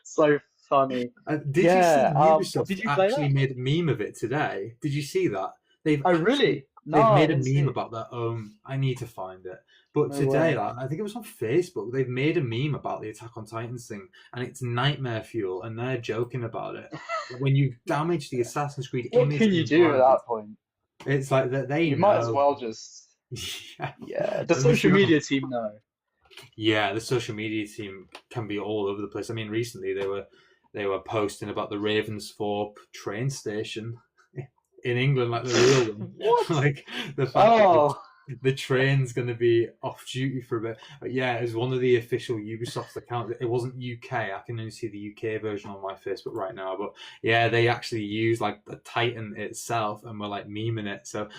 so funny. Did you see Yeah. Ubisoft Did you play actually that? made a meme of it today? Did you see that? They've Oh actually really? No, they've I made a didn't meme see. about that. I need to find it. But No today, way. like, I think it was on Facebook. They've made a meme about the Attack on Titans thing, and it's nightmare fuel, and they're joking about it. When you damage the Assassin's Creed What image can you and do at brand, that point? it's like that they You might as know. well just, Yeah, yeah. The I'm social sure. media team know. Yeah, the social media team can be all over the place. I mean, recently they were posting about the Ravensthorpe train station in England, like the real one, What? like the fact that Oh, the train's going to be off duty for a bit. But yeah, it was one of the official Ubisoft accounts. It wasn't UK. I can only see the UK version on my Facebook right now. But yeah, they actually use like the Titan itself, and were like memeing it. So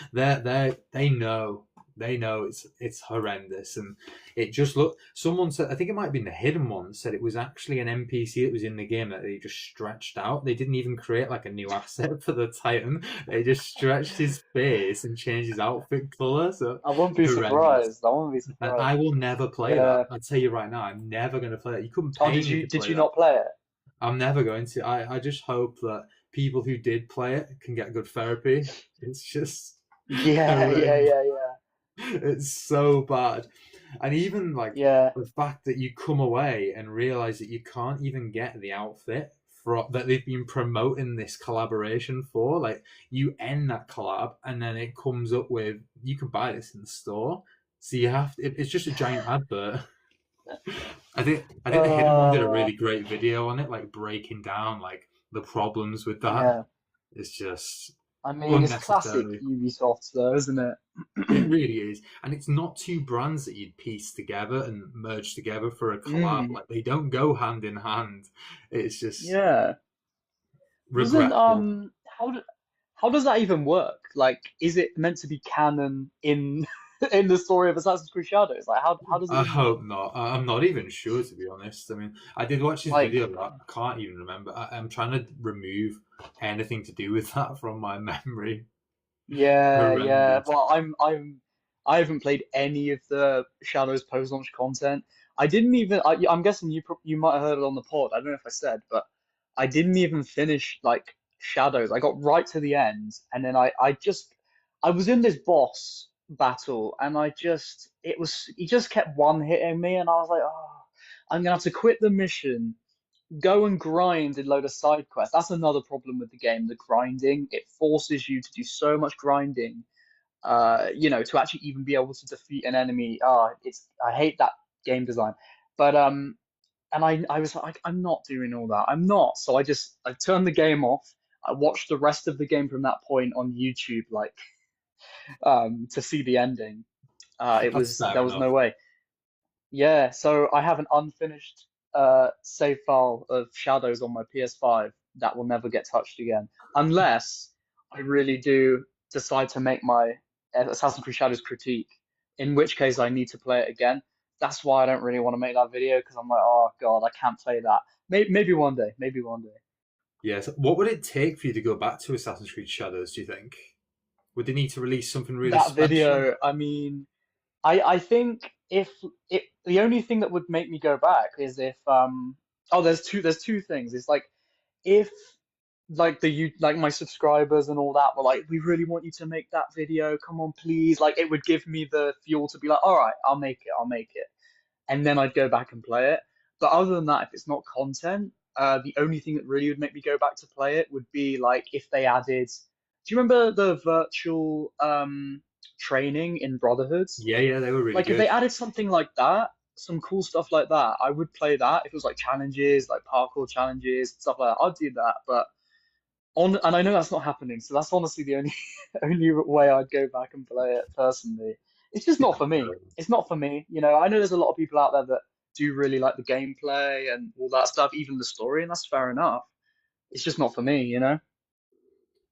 they know it's horrendous, and it just looked. Someone said, I think it might have been the hidden one, said it was actually an NPC that was in the game that they just stretched out. They didn't even create like a new asset for the Titan. They just stretched his face and changed his outfit color. So I won't be horrendous. surprised. I won't be And surprised. I will never play that. Yeah. I'll tell you right now, I'm never going to play it. You couldn't Oh, pay me to did play you that. not play it? I'm never going to. I just hope that people who did play it can get good therapy. It's just Yeah, yeah, horrendous. yeah, yeah. It's so bad. And even like Yeah. the fact that you come away and realize that you can't even get the outfit that they've been promoting this collaboration for. Like you end that collab and then it comes up with you can buy this in the store. So you have to, it's just a giant advert. I think the hidden one did a Uh, really great video on it, like breaking down like the problems with that. yeah. It's just I mean, it's classic unnecessary. Ubisoft though, isn't It it? really is. And it's not two brands that you'd piece together and merge together for a collab. Mm, Like they don't go hand in hand. It's just yeah. Doesn't regretful. how does that even work? Like, is it meant to be canon in in the story of Assassin's Creed Shadows? Like, how does it I even work? hope not. I'm not even sure, to be honest. I mean, I did watch this Like, video, but I can't even remember. I'm trying to remove anything to do with that from my memory. yeah, yeah. Horrendous. Well, I haven't played any of the Shadows post-launch content. I didn't even. I'm guessing you might have heard it on the pod. I don't know if I said, but I didn't even finish like Shadows. I got right to the end, and then I was in this boss battle, and he just kept one hitting me, and I was like, oh, I'm gonna have to quit the mission, go and grind and load a side quest. That's another problem with the game, the grinding. It forces you to do so much grinding, to actually even be able to defeat an enemy. I hate that game design. But and I was like, I'm not doing all that. I'm not. So I turned the game off. I watched the rest of the game from that point on YouTube, like to see the ending. That's There fair was enough. no way. Yeah, so I have an unfinished save file of Shadows on my PS5 that will never get touched again, unless I really do decide to make my Assassin's Creed Shadows critique, in which case I need to play it again. That's why I don't really want to make that video because I'm like, oh God, I can't play that. Maybe one day, maybe one day. Yes. What would it take for you to go back to Assassin's Creed Shadows, do you think? Would they need to release something really That special? video, I mean, I think if it the only thing that would make me go back is if there's two things. It's like if like like my subscribers and all that were like, we really want you to make that video, come on please, like it would give me the fuel to be like, all right, I'll make it, and then I'd go back and play it. But other than that, if it's not content, the only thing that really would make me go back to play it would be like if they added, do you remember the virtual training in Brotherhoods? Yeah, yeah, they were really Like if they good. added something like that, some cool stuff like that, I would play that. If it was like challenges, like parkour challenges, stuff like that, I'd do that. But and I know that's not happening, so that's honestly the only only way I'd go back and play it personally. It's just not Yeah. for me. It's not for me. I know there's a lot of people out there that do really like the gameplay and all that stuff, even the story, and that's fair enough. It's just not for me.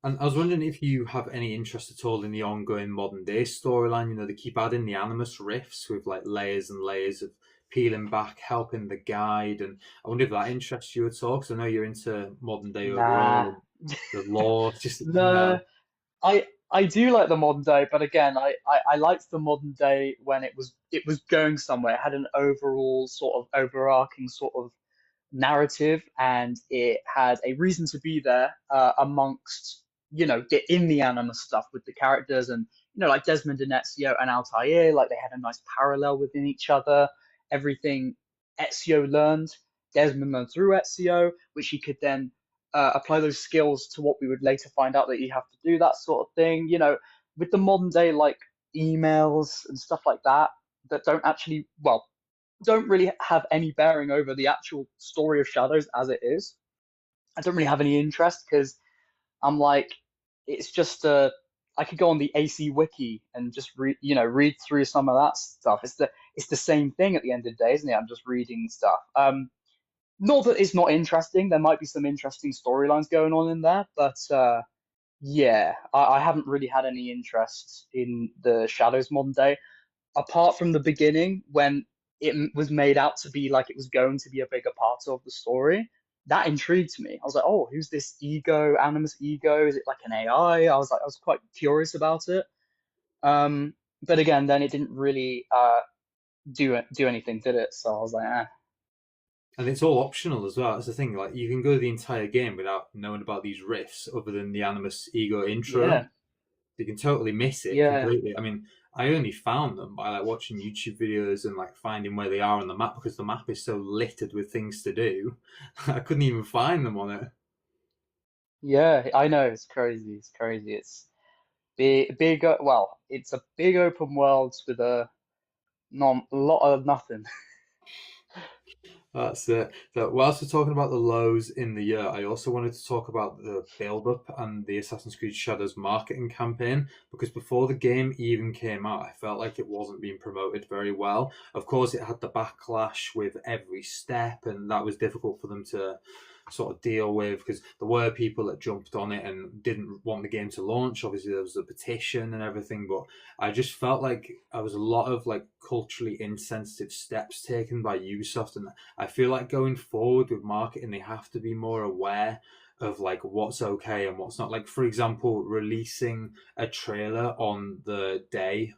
And I was wondering if you have any interest at all in the ongoing modern day storyline. They keep adding the Animus rifts with like layers and layers of peeling back, helping the guide. And I wonder if that interests you at all, because I know you're into modern day Nah, overall. The lore, just No, no. I do like the modern day, but again, I liked the modern day when it was going somewhere. It had an overall sort of overarching sort of narrative, and it had a reason to be there amongst in the anima stuff with the characters, and like Desmond and Ezio and Altair, like they had a nice parallel within each other. Everything Ezio learned, Desmond learned through Ezio, which he could then apply those skills to what we would later find out that you have to do, that sort of thing. With the modern day like emails and stuff like that that don't actually, well, don't really have any bearing over the actual story of Shadows as it is. I don't really have any interest because I'm like, it's just I could go on the AC wiki and just read through some of that stuff. It's the same thing at the end of the day, isn't it? I'm just reading stuff. Not that it's not interesting. There might be some interesting storylines going on in there, but yeah, I haven't really had any interest in the Shadows modern day apart from the beginning when it was made out to be like it was going to be a bigger part of the story. That intrigued me. I was like, oh, who's this ego, Animus ego? Is it like an AI? I was quite curious about it. But again, then it didn't really do anything, did it? So I was like, eh. And it's all optional as well. That's the thing. Like you can go the entire game without knowing about these riffs, other than the Animus Ego intro. Yeah, You can totally miss it yeah, completely. I mean, I only found them by like watching YouTube videos and like finding where they are on the map because the map is so littered with things to do. I couldn't even find them on it. yeah. I know it's crazy. It's crazy. It's big. Well, it's a big open world with a non a lot of nothing. That's it. So whilst we're talking about the lows in the year, I also wanted to talk about the build up and the Assassin's Creed Shadows marketing campaign because before the game even came out, I felt like it wasn't being promoted very well. Of course, it had the backlash with every step, and that was difficult for them to sort of deal with because there were people that jumped on it and didn't want the game to launch. Obviously, there was a petition and everything, but I just felt like there was a lot of like culturally insensitive steps taken by Ubisoft, and I feel like going forward with marketing, they have to be more aware of like what's okay and what's not. Like for example, releasing a trailer on the day,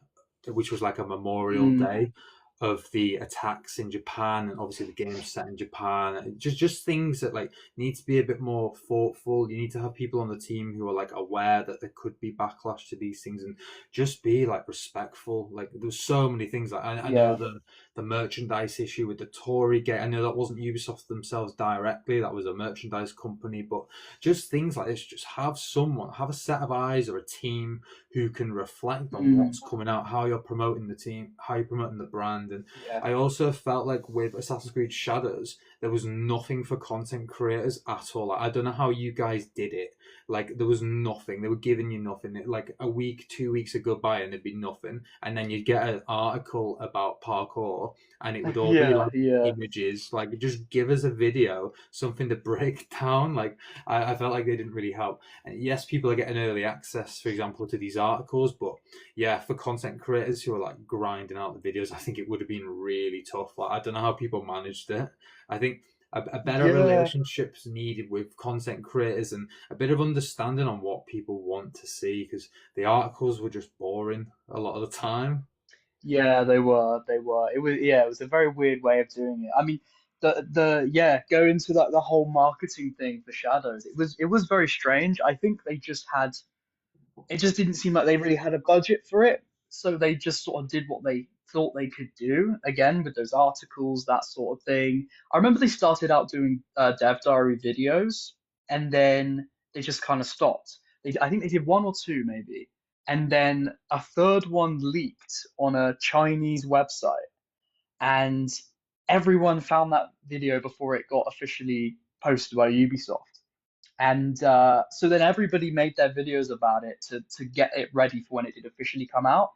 which was like a Memorial Mm, Day, of the attacks in Japan, and obviously the game's set in Japan. Just things that like need to be a bit more thoughtful. You need to have people on the team who are like aware that there could be backlash to these things, and just be like respectful. Like there's so many things. Like I know yeah, the merchandise issue with the Tory gate. I know that wasn't Ubisoft themselves directly, that was a merchandise company, but just things like this, just have someone, have a set of eyes or a team who can reflect on mm, what's coming out, how you're promoting the team, how you're promoting the brand. And yeah, I also felt like with Assassin's Creed Shadows, there was nothing for content creators at all. Like, I don't know how you guys did it. Like there was nothing. They were giving you nothing. Like a week, 2 weeks would go by and there'd be nothing. And then you'd get an article about parkour and it would all be yeah, like yeah, images. Like just give us a video, something to break down. Like I felt like they didn't really help. And yes, people are getting early access, for example, to these articles, but yeah, for content creators who are like grinding out the videos, I think it would have been really tough. Like I don't know how people managed it. I think a better yeah, relationship's needed with content creators and a bit of understanding on what people want to see because the articles were just boring a lot of the time. yeah. They were. It was a very weird way of doing it. I mean, go into the whole marketing thing for Shadows. It was very strange. I think they just had it just didn't seem like they really had a budget for it. So they just sort of did what they thought they could do, again, with those articles, that sort of thing. I remember they started out doing dev diary videos and then they just kind of stopped. I think they did one or two maybe. And then a third one leaked on a Chinese website. And everyone found that video before it got officially posted by Ubisoft. And so then everybody made their videos about it to get it ready for when it did officially come out.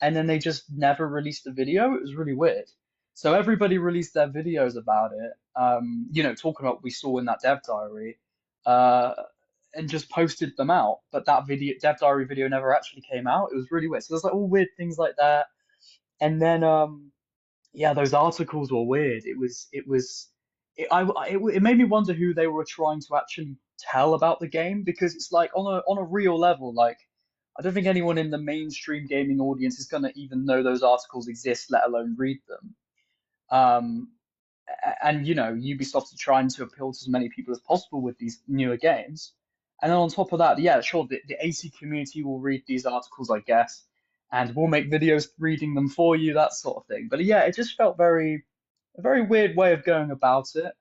And then they just never released the video. It was really weird. So everybody released their videos about it, talking about what we saw in that dev diary, uh, and just posted them out. But that video, dev diary video, never actually came out. It was really weird. So there's like all weird things like that. And then yeah, those articles were weird. It made me wonder who they were trying to actually tell about the game because it's like on a real level, like I don't think anyone in the mainstream gaming audience is gonna even know those articles exist, let alone read them. Um, and Ubisoft are trying to appeal to as many people as possible with these newer games. And then on top of that, yeah, sure, the AC community will read these articles, I guess, and we'll make videos reading them for you, that sort of thing. But yeah, it just felt a very weird way of going about it.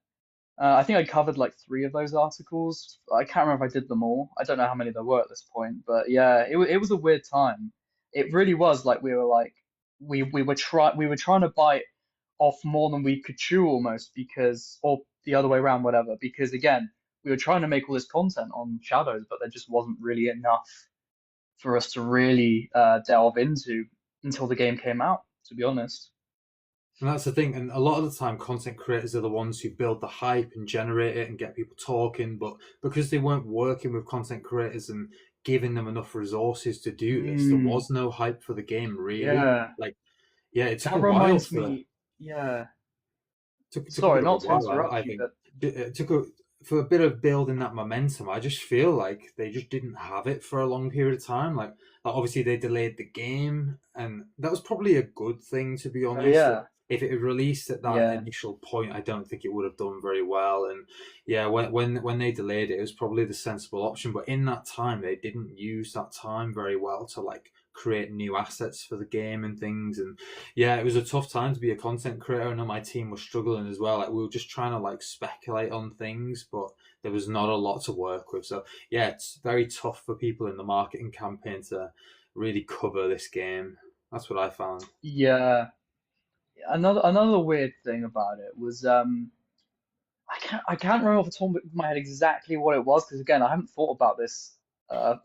I think I covered like three of those articles. I can't remember if I did them all. I don't know how many there were at this point, but yeah, it was a weird time. It really was like we were trying to bite off more than we could chew almost because or the other way around, whatever. Because again, we were trying to make all this content on Shadows, but there just wasn't really enough for us to really delve into until the game came out, to be honest. And that's the thing. And a lot of the time, content creators are the ones who build the hype and generate it and get people talking. But because they weren't working with content creators and giving them enough resources to do this, there Mm, was no hype for the game, really. yeah, Like, yeah, it took a that while reminds for me. Yeah, took a sorry, bit of a not to while. I interrupt you, think but it took for a bit of building that momentum. I just feel like they just didn't have it for a long period of time. Like obviously they delayed the game, and that was probably a good thing, to be oh honest. yeah, If it had released at that yeah, initial point, I don't think it would have done very well. And yeah, when they delayed it, it was probably the sensible option. But in that time, they didn't use that time very well to like create new assets for the game and things. And yeah, it was a tough time to be a content creator. I know my team was struggling as well. Like we were just trying to like speculate on things, but there was not a lot to work with. So yeah, it's very tough for people in the marketing campaign to really cover this game. That's what I found. yeah. Another weird thing about it was I can't remember off the top of my head exactly what it was because again I haven't thought about this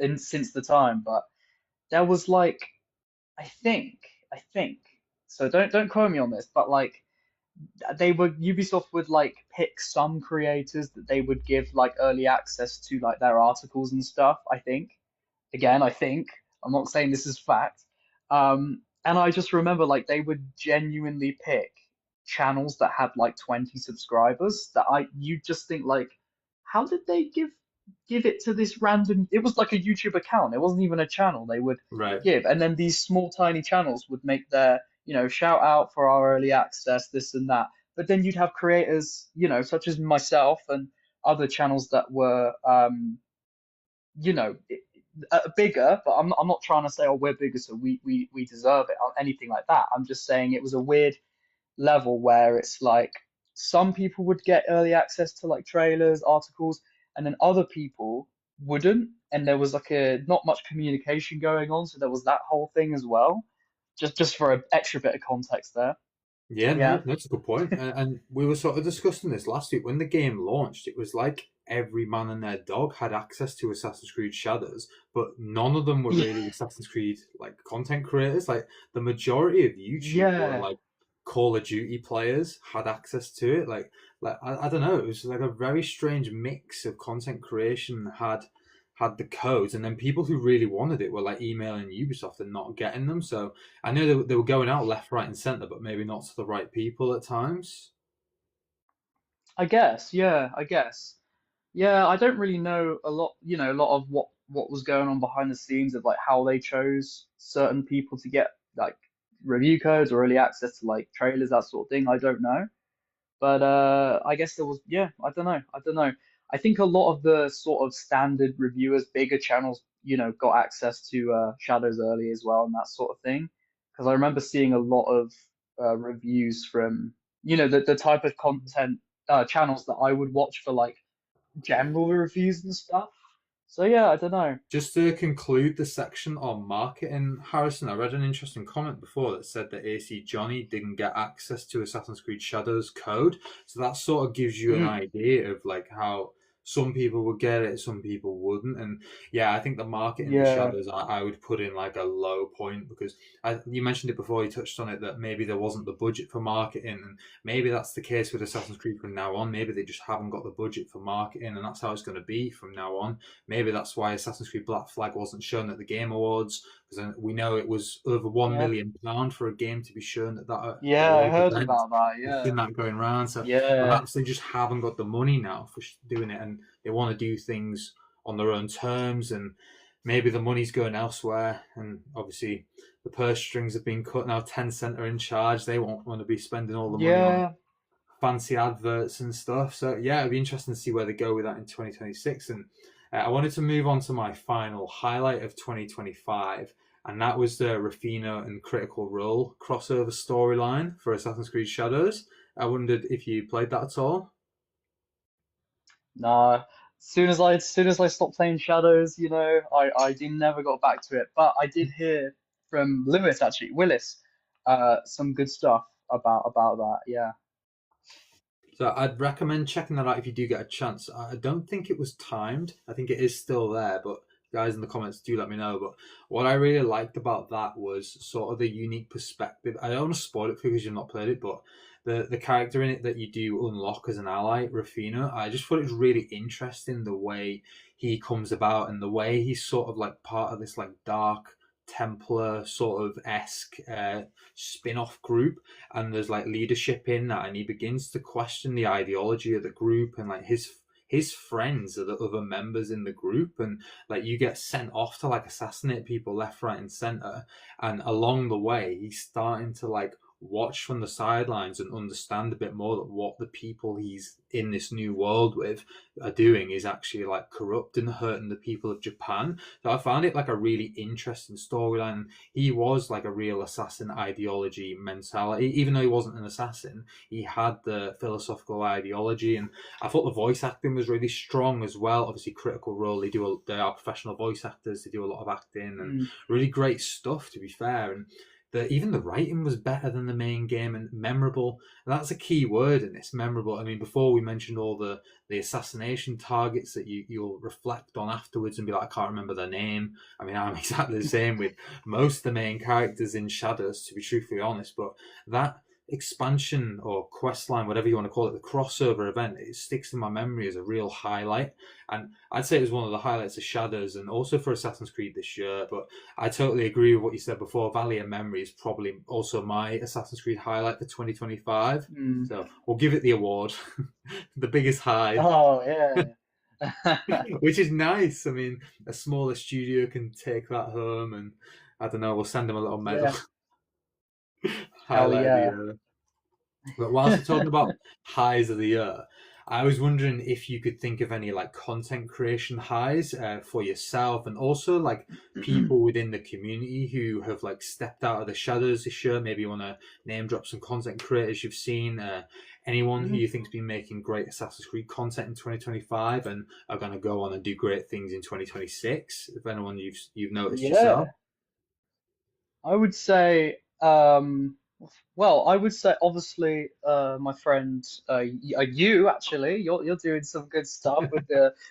in since the time, but there was like I think so don't quote me on this, but like they would Ubisoft would like pick some creators that they would give like early access to like their articles and stuff, I think. Again, I think. I'm not saying this is fact. And I just remember like they would genuinely pick channels that had like 20 subscribers that I you just think like how did they give it to this random it was like a YouTube account. It wasn't even a channel they would Right. give. And then these small tiny channels would make their, shout out for our early access, this and that. But then you'd have creators, such as myself and other channels that were you know, bigger, but I'm not trying to say, oh, we're bigger, so we deserve it or anything like that. I'm just saying it was a weird level where it's like some people would get early access to like trailers, articles, and then other people wouldn't. And there was like a not much communication going on, so there was that whole thing as well. Just for an extra bit of context there. Yeah, no, Yeah. that's a good point. And we were sort of discussing this last week. When the game launched, it was like every man and their dog had access to Assassin's Creed Shadows, but none of them were really Assassin's Creed like content creators. Like the majority of YouTube were Yeah. like Call of Duty players had access to it. Like I don't know, it was like a very strange mix of content creation had the codes, and then people who really wanted it were like emailing Ubisoft and not getting them. So I know they were going out left, right, and centre, but maybe not to the right people at times. I guess. Yeah. I guess. Yeah, I don't really know a lot of what was going on behind the scenes of like how they chose certain people to get like review codes or early access to like trailers, that sort of thing. I don't know. But I guess there was yeah, I don't know. I don't know. I think a lot of the sort of standard reviewers, bigger channels, got access to Shadows early as well and that sort of thing. Because I remember seeing a lot of reviews from the type of content channels that I would watch for like general reviews and stuff. So yeah, I don't know. Just to conclude the section on marketing, Harrison, I read an interesting comment before that said that AC Johnny didn't get access to Assassin's Creed Shadows code. So that sort of gives you an Mhm. idea of like how some people would get it, some people wouldn't. And yeah, I think the marketing for Yeah, Shadows I would put in like a low point because you mentioned it before, you touched on it that maybe there wasn't the budget for marketing, and maybe that's the case with Assassin's Creed from now on. Maybe they just haven't got the budget for marketing, and that's how it's going to be from now on. Maybe that's why Assassin's Creed Black Flag wasn't shown at the Game Awards. because we know it was over £1 Yeah. million for a game to be shown at that Yeah, I live heard event. about that. I've Yeah. seen that going around. So Yeah. perhaps they just haven't got the money now for doing it, and they want to do things on their own terms, and maybe the money's going elsewhere. And obviously, the purse strings have been cut now. Tencent are in charge. They won't want to be spending all the money on Yeah. fancy adverts and stuff. So yeah, it'd be interesting to see where they go with that in 2026. And I wanted to move on to my final highlight of 2025, and that was the Rufino and Critical Role crossover storyline for Assassin's Creed Shadows. I wondered if you played that at all. Nah. As soon as I stopped playing Shadows, I did never got back to it. But I did hear from Willis, some good stuff about that. Yeah. So I'd recommend checking that out if you do get a chance. I don't think it was timed. I think it is still there, but guys in the comments do let me know. But what I really liked about that was sort of the unique perspective. I don't want to spoil it for you because you've not played it, but the character in it that you do unlock as an ally, Rufino, I just thought it was really interesting the way he comes about and the way he's sort of like part of this like dark Templar sort of esque spin-off group, and there's like leadership in that, and he begins to question the ideology of the group, and like his friends are the other members in the group, and like you get sent off to like assassinate people left, right, and center, and along the way he's starting to like watch from the sidelines and understand a bit more that what the people he's in this new world with are doing is actually like corrupt and hurting the people of Japan. So I found it like a really interesting storyline. He was like a real assassin ideology mentality, even though he wasn't an assassin. He had the philosophical ideology, and I thought the voice acting was really strong as well. Obviously, Critical Role, they are professional voice actors. They do a lot of acting and Mm. really great stuff. To be fair, and even the writing was better than the main game and memorable. And that's a key word in this, memorable. I mean, before we mentioned all the assassination targets that you'll reflect on afterwards and be like, I can't remember their name. I mean, I'm exactly the same with most of the main characters in Shadows, to be truthfully honest. But that expansion or quest line, whatever you want to call it, the crossover event, it sticks in my memory as a real highlight. And I'd say it was one of the highlights of Shadows and also for Assassin's Creed this year. But I totally agree with what you said before. Valley of Memory is probably also my Assassin's Creed highlight for 2025. Mm. So we'll give it the award, the biggest high, Oh yeah. which is nice. I mean, a smaller studio can take that home, and I don't know, we'll send them a little medal. Yeah. Hell Highlight of the yeah. year. But whilst we're talking about highs of the year, I was wondering if you could think of any like content creation highs for yourself, and also like people within the community who have like stepped out of the shadows this year. Maybe you want to name drop some content creators you've seen, anyone who Mhm. you think's been making great Assassin's Creed content in 2025 and are going to go on and do great things in 2026. If anyone you've noticed yourself. Yeah. I would say, I would say obviously, my friend, you actually, you're doing some good stuff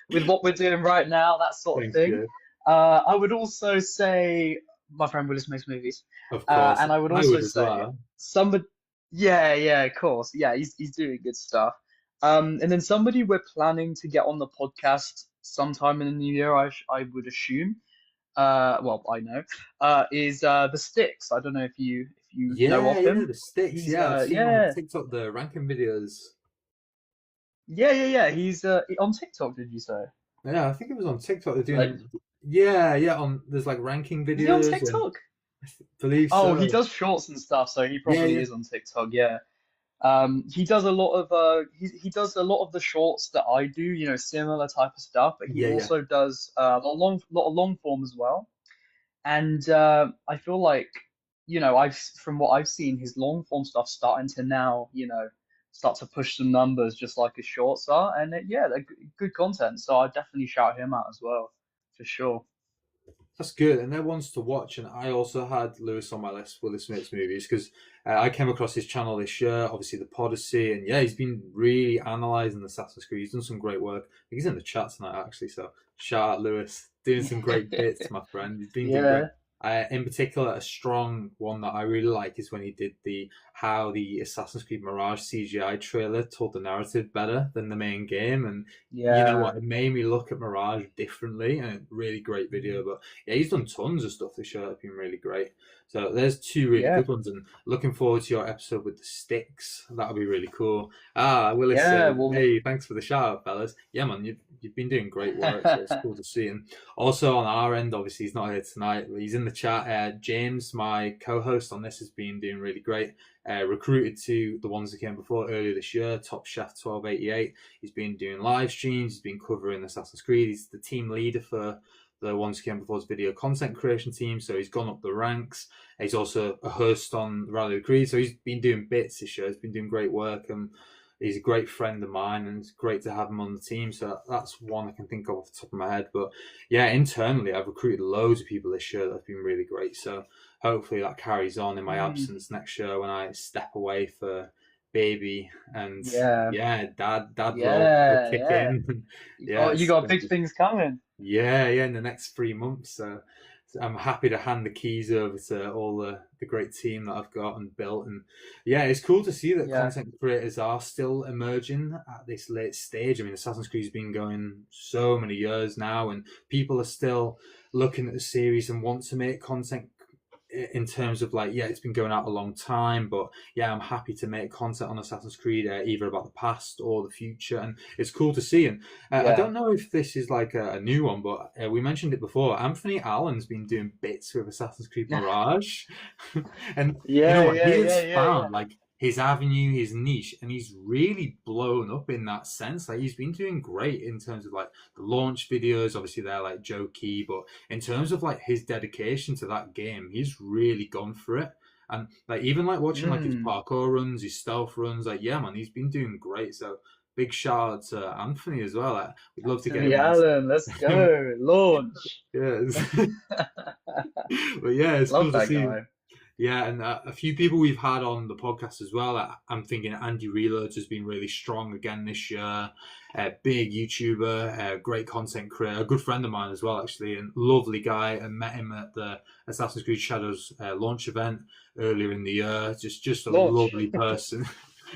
with what we're doing right now, that sort of Thank thing. you. I would also say my friend Willis makes movies, Of course, and I would I also would as say well. somebody, yeah, of course, yeah, he's doing good stuff. And then somebody we're planning to get on the podcast sometime in the new year, I would assume I know, is the Sticks. I don't know if you know Yeah, of yeah, him. the sticks. He's Yeah, I've seen on yeah, TikTok the ranking videos. yeah. He's on TikTok, did you say? Yeah, I think it was on TikTok. They're Like, doing. Yeah, yeah. On there's like ranking is he on videos, and TikTok? I believe Oh, he so. does shorts and stuff, so he Yeah, probably yeah, is on TikTok. Yeah. He does a lot of he does a lot of the shorts that I do, similar type of stuff, but he yeah, yeah. also does a lot of long form as well. And I feel like, I've from what I've seen, his long form stuff starting to now, start to push some numbers just like his shorts are. And yeah, they're good content. So I definitely shout him out as well, for sure. That's good, and they're ones to watch. And I also had Lewis on my list, Willis Smith's movies, because I came across his channel this year, obviously the Podyssey, and yeah, he's been really analysing the Assassin's Creed. He's done some great work. I think he's in the chat tonight, actually, so shout out Lewis, doing some great bits, my friend. He's been doing Yeah. great. In particular, a strong one that I really like is when he did how the Assassin's Creed Mirage CGI trailer told the narrative better than the main game, and you know Yeah. what, it made me look at Mirage differently, and really great video. But yeah, he's done tons of stuff this year that's been really great. So there's two really Yeah. good ones, and looking forward to your episode with the sticks. That'll be really cool. Willis Yeah. says, Well, "Hey, thanks for the shout out, fellas. Yeah, man, you've been doing great work, so it's cool to see." And also on our end, obviously he's not here tonight, but he's in the chat. James, my co-host on this, has been doing really great. Recruited to the ones that came before earlier this year, Top Chef 1288. He's been doing live streams. He's been covering Assassin's Creed. He's the team leader for the ones who came before's video content creation team. So he's gone up the ranks. He's also a host on Rally the Creed. So he's been doing bits this year. He's been doing great work, and he's a great friend of mine, and it's great to have him on the team. So that's one I can think of off the top of my head. But yeah, internally, I've recruited loads of people this year that have been really great. So hopefully that carries on in my absence next year when I step away for baby, and yeah. yeah, dad will Yeah. kick Yeah. in. Oh, Yeah, you it's got gonna big be, things coming. yeah, in the next 3 months. So I'm happy to hand the keys over to all the great team that I've got and built. And yeah, it's cool to see that Yeah. content creators are still emerging at this late stage. I mean, Assassin's Creed's been going so many years now, and people are still looking at the series and want to make content in terms of like, yeah, it's been going out a long time, but yeah, I'm happy to make content on Assassin's Creed, either about the past or the future, and it's cool to see. And I Yeah. don't know if this is like a new one, but we mentioned it before. Anthony Allen's been doing bits with Assassin's Creed Mirage, and you know Yeah. what? Yeah. He Yeah. has Yeah. Yeah. found like his avenue, his niche, and he's really blown up in that sense. Like he's been doing great in terms of like the launch videos. Obviously, they're like jokey, but in terms of like his dedication to that game, he's really gone for it. And like even like watching like his Mm. parkour runs, his stealth runs, like yeah, man, he's been doing great. So big shout out to Anthony as well. Like, we'd love to get Anthony him on Allen, let's this. go. Launch. Yes, but yeah, it's Love cool to that see. guy. Yeah, and a few people we've had on the podcast as well. I'm thinking Andy Reloads has been really strong again this year. Big YouTuber, great content creator, a good friend of mine as well, actually, and lovely guy. I met him at the Assassin's Creed Shadows launch event earlier in the year. Just a Launch. lovely person.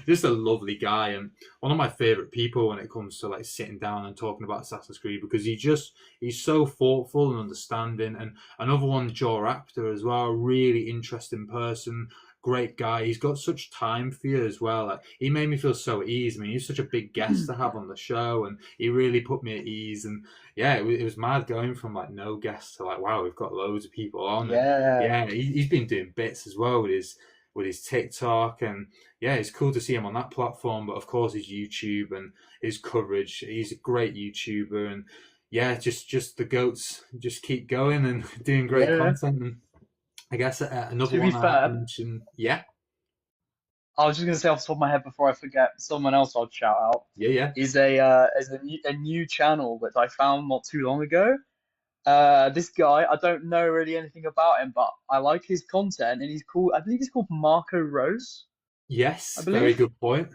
Just a lovely guy, and one of my favorite people when it comes to like sitting down and talking about Assassin's Creed, because he's so thoughtful and understanding. And another one, Joe Raptor as well, really interesting person, great guy. He's got such time for you as well. Like, he made me feel so at ease. I mean, he's such a big guest to have on the show, and he really put me at ease. And yeah, it was mad going from like no guests to like, wow, we've got loads of people on. And Yeah. yeah, he's been doing bits as well with his TikTok, and yeah, it's cool to see him on that platform. But of course, his YouTube and his coverage. He's a great YouTuber, and yeah, just the goats just keep going and doing great Yeah. content. And I guess another To be one I have to fair, mention. Yeah, I was just gonna say off the top of my head before I forget, someone else I'll shout out yeah. is a new channel that I found not too long ago. This guy, I don't know really anything about him, but I like his content, and I believe he's called Marco Rose, I Yes, very believe. good point.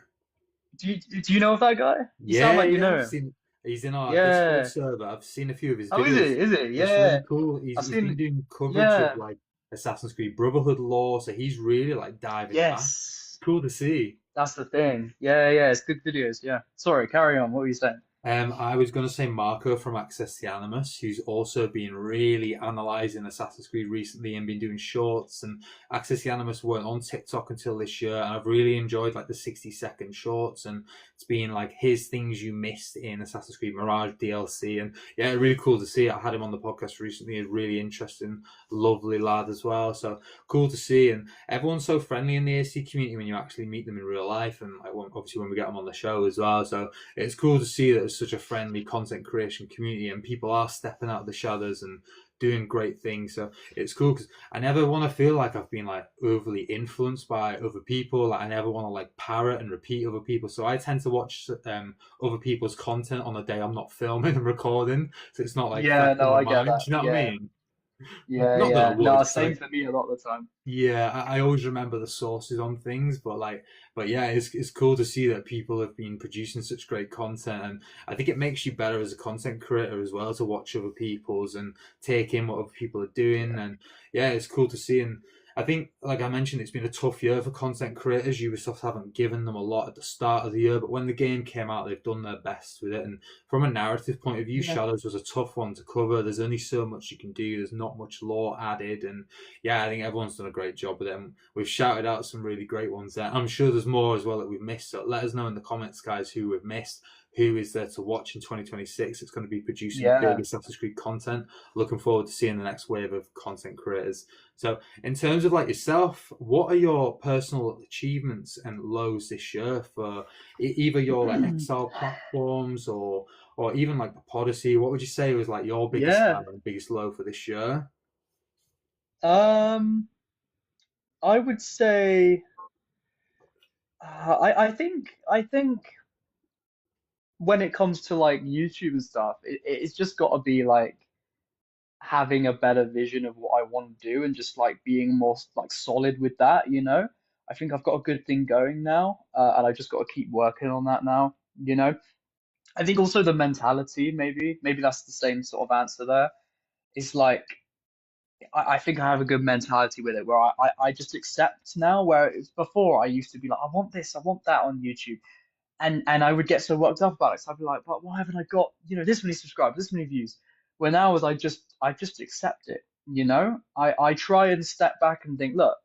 Do you know of that guy? You sound like you Yeah. know I've him. seen he's in our Discord Yeah. server. I've seen a few of his Oh, is videos. it? Is it? It's Yeah. really cool. I've He's been seen. doing coverage of Yeah. like Assassin's Creed Brotherhood lore, so he's really like diving back. Yes. Cool to see. That's the thing. Yeah. Yeah. It's good videos. Yeah. Sorry. Carry on. What were you saying? I was going to say Marco from Access the Animus, who's also been really analysing Assassin's Creed recently and been doing shorts. And Access the Animus weren't on TikTok until this year, and I've really enjoyed like the 60-second shorts, and it's been like his things you missed in Assassin's Creed Mirage DLC. And yeah, really cool to see. I had him on the podcast recently. A really interesting, lovely lad as well. So cool to see. And everyone's so friendly in the AC community when you actually meet them in real life, and like obviously when we get them on the show as well. So it's cool to see that it's such a friendly content creation community, and people are stepping out of the shadows and doing great things. So it's cool, because I never want to feel like I've been like overly influenced by other people. Like I never want to like parrot and repeat other people. So I tend to watch other people's content on the day I'm not filming and recording, so it's not like Yeah. fresh in No, my I get mind. Do that. you know what I Yeah. mean? Yeah, Not that I yeah. No, would, 'cause same for me a lot of the time. yeah, I always remember the sources on things, but but yeah, it's cool to see that people have been producing such great content, and I think it makes you better as a content creator as well to watch other people's and take in what other people are doing, Yeah. and yeah, it's cool to see. And I think, like I mentioned, it's been a tough year for content creators. Ubisoft haven't given them a lot at the start of the year, but when the game came out, they've done their best with it. And from a narrative point of view, Yeah. Shadows was a tough one to cover. There's only so much you can do. There's not much lore added, and yeah, I think everyone's done a great job with them. We've shouted out some really great ones there. I'm sure there's more as well that we've missed. So let us know in the comments, guys, who we've missed, who is there to watch in 2026. It's going to be producing big Yeah. Assassin's Creed content. Looking forward to seeing the next wave of content creators. So, in terms of like yourself, what are your personal achievements and lows this year for either your like Exile platforms or even like the Podyssey? What would you say was like your biggest high Yeah. and biggest low for this year? Um, I would say I think when it comes to like YouTube and stuff, it's just got to be like having a better vision of what I want to do and just like being more like solid with that, you know? I think I've got a good thing going now, and I just got to keep working on that now, you know? I think also the mentality, maybe that's the same sort of answer there. It's like I think I have a good mentality with it where I just accept now, where it's before I used to be like, I want this, I want that on YouTube. And I would get so worked up about it. So I'd be like, but why haven't I got, this many subscribers, this many views? Where now is I just accept it, you know? I try and step back and think, look,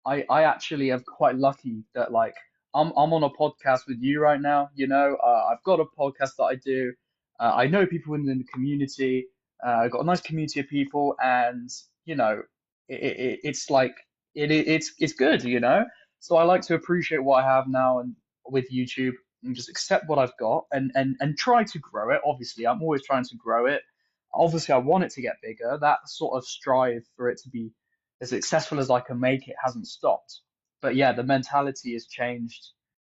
I actually am quite lucky that like I'm on a podcast with you right now. I've got a podcast that I do. I know people in the community. I've got a nice community of people, and it's like it's good. So I like to appreciate what I have now and with YouTube, and just accept what I've got and try to grow it. Obviously, I'm always trying to grow it. Obviously, I want it to get bigger. That sort of strive for it to be as successful as I can make it hasn't stopped. But yeah, the mentality has changed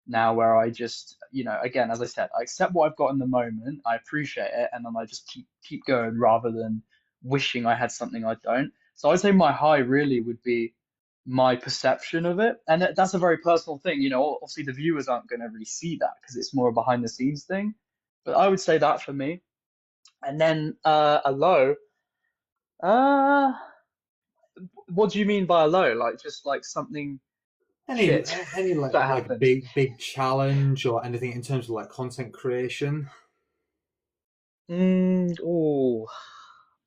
now where I just, again, as I said, I accept what I've got in the moment, I appreciate it, and then I just keep going rather than wishing I had something I don't. So I'd say my high really would be my perception of it. And that's a very personal thing, obviously the viewers aren't going to really see that because it's more a behind the scenes thing. But I would say that for me. And then a low, uh, what do you mean by a low? Like just like something Any shit any that like happened. big challenge or anything in terms of like content creation? Oh,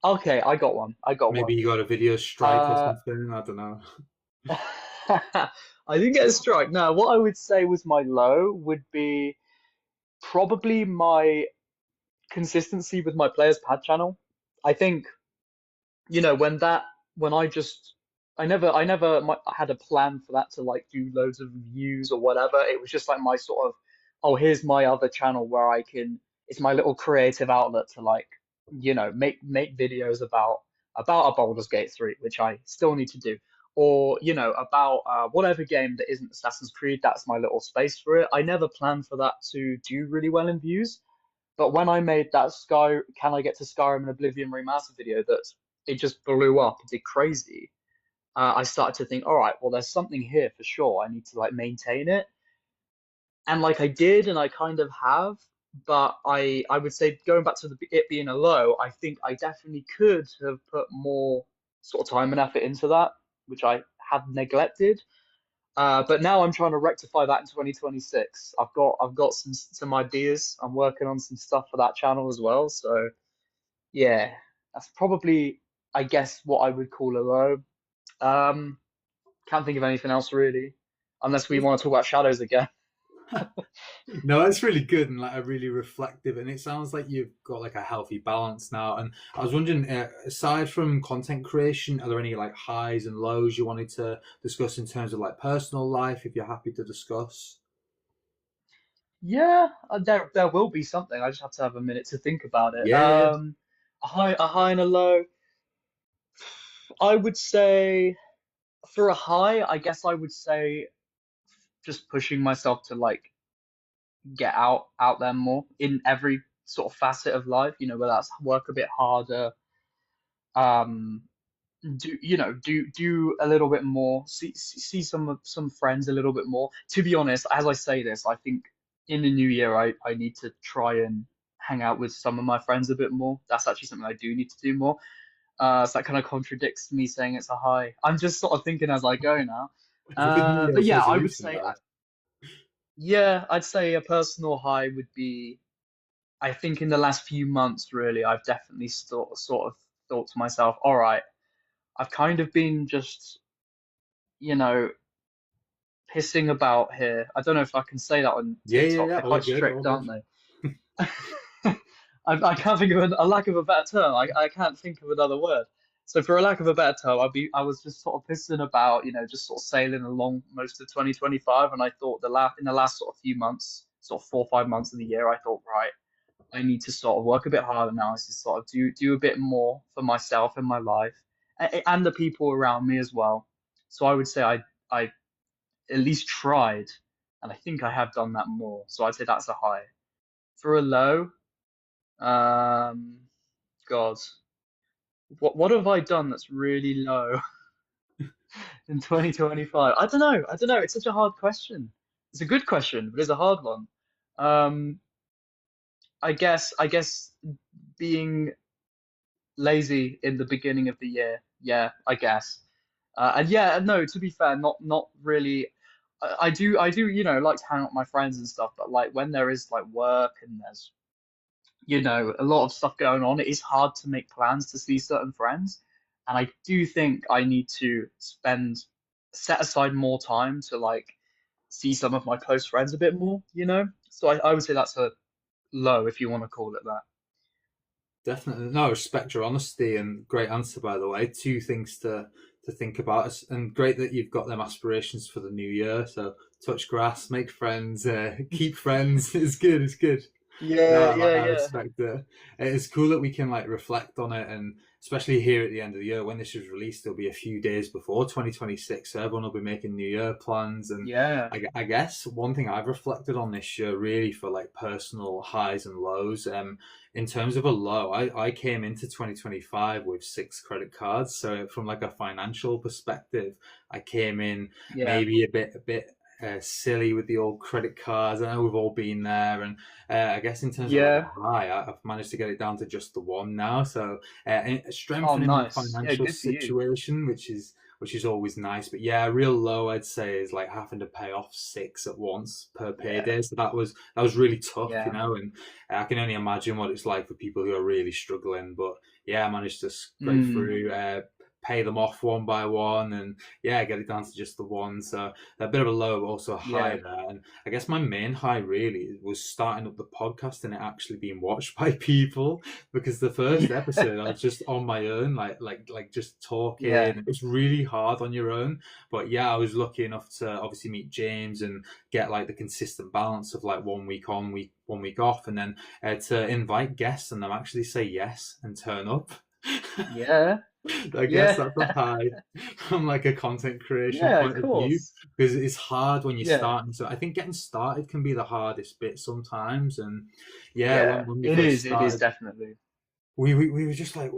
okay, I got one. I got Maybe one. you got a video strike or Uh, something. I don't know. I didn't get a strike. No, what I would say was my low would be probably my consistency with my players pad channel. I think, when I never had a plan for that to like do loads of reviews or whatever. It was just like my sort of, oh, here's my other channel where it's my little creative outlet to like, make videos about a Baldur's Gate 3, which I still need to do. Or, about whatever game that isn't Assassin's Creed, that's my little space for it. I never planned for that to do really well in views. But when I made that Can I Get to Skyrim and Oblivion remaster video that it just blew up, it did crazy. I started to think, all right, well, there's something here for sure. I need to like maintain it, and like I did, and I kind of have. But I would say going back to it being a low, I think I definitely could have put more sort of time and effort into that, which I had neglected. But now I'm trying to rectify that in 2026. I've got some ideas. I'm working on some stuff for that channel as well. So yeah, that's probably, I guess, what I would call a low. Um, can't think of anything else really, unless we want to talk about shadows again. No, that's really good and like a really reflective, and it sounds like you've got like a healthy balance now. And I was wondering, aside from content creation, are there any like highs and lows you wanted to discuss in terms of like personal life, if you're happy to discuss? Yeah, there will be something. I just have to have a minute to think about it. Yeah, yeah. A high and a low. I would say for a high, I guess I would say just pushing myself to like get out there more in every sort of facet of life. Whether that's work a bit harder, um, do a little bit more, see some friends a little bit more. To be honest, as I say this, I think in the new year I need to try and hang out with some of my friends a bit more. That's actually something I do need to do more. So that kind of contradicts me saying it's a high. I'm just sort of thinking as I go now. It's a good New But Year's yeah, I would resolution, say, though. yeah, I'd say a personal high would be, I think in the last few months, really, I've definitely sort of thought to myself, all right, I've kind of been just, you know, pissing about here. I don't know if I can say that on Yeah, yeah, TikTok. yeah. They're All quite good, all strict, good. aren't they? I can't think of a lack of a better term. I can't think of another word. So for a lack of a better term, I was just sort of pissing about, just sort of sailing along most of 2025, and I thought in the last sort of few months, sort of 4 or 5 months of the year, I thought, right, I need to sort of work a bit harder now, to sort of do a bit more for myself in my life, and the people around me as well. So I would say I at least tried, and I think I have done that more. So I'd say that's a high. For a low, um, God, what have I done that's really low in 2025? I don't know. I don't know. It's such a hard question. It's a good question, but it's a hard one. Um, I guess being lazy in the beginning of the year. Yeah, I guess. And yeah, no, to be fair, not really. I do, like to hang out with my friends and stuff, but like when there is like work and there's, a lot of stuff going on, it is hard to make plans to see certain friends. And I do think I need to set aside more time to like see some of my close friends a bit more. So I would say that's a low, if you want to call it that. Definitely. No, respect your honesty and great answer, by the way. Two things to think about, and great that you've got them aspirations for the new year. So touch grass, make friends, keep friends. It's good. It's good. No, Yeah, yeah, I yeah. respect it. It's cool that we can like reflect on it, and especially here at the end of the year when this is released, there'll be a few days before 2026. So everyone will be making New Year plans, and Yeah. I guess one thing I've reflected on this year, really for like personal highs and lows. In terms of a low, I came into 2025 with 6 credit cards. So from like a financial perspective, I came in Yeah. maybe a bit silly with the old credit cards. I know we've all been there, and I guess in terms of like Yeah. a high, I've managed to get it down to just the one now. So Oh, strengthening my nice. Yeah, financial good for you. situation, which is always nice. But yeah, a real low I'd say is like having to pay off 6 at once per Yeah. payday. So that was really tough, Yeah. and I can only imagine what it's like for people who are really struggling. But yeah, I managed to scrape Mm. through. Pay them off one by one, and yeah, get it down to just the one. So a bit of a low, but also a high Yeah. there. And I guess my main high really was starting up the podcast and it actually being watched by people, because the first Yeah. episode I was just on my own, like just talking. Yeah. It's really hard on your own, but yeah, I was lucky enough to obviously meet James and get like the consistent balance of like 1 week on, 1 week off, and then to invite guests and them actually say yes and turn up. Yeah. I guess Yeah. that's a high from like a content creation Yeah, point of of view, course. because it's hard when you're Yeah. starting. So I think getting started can be the hardest bit sometimes. And yeah, when Yeah. when we It first is. It is started, definitely. we were just like,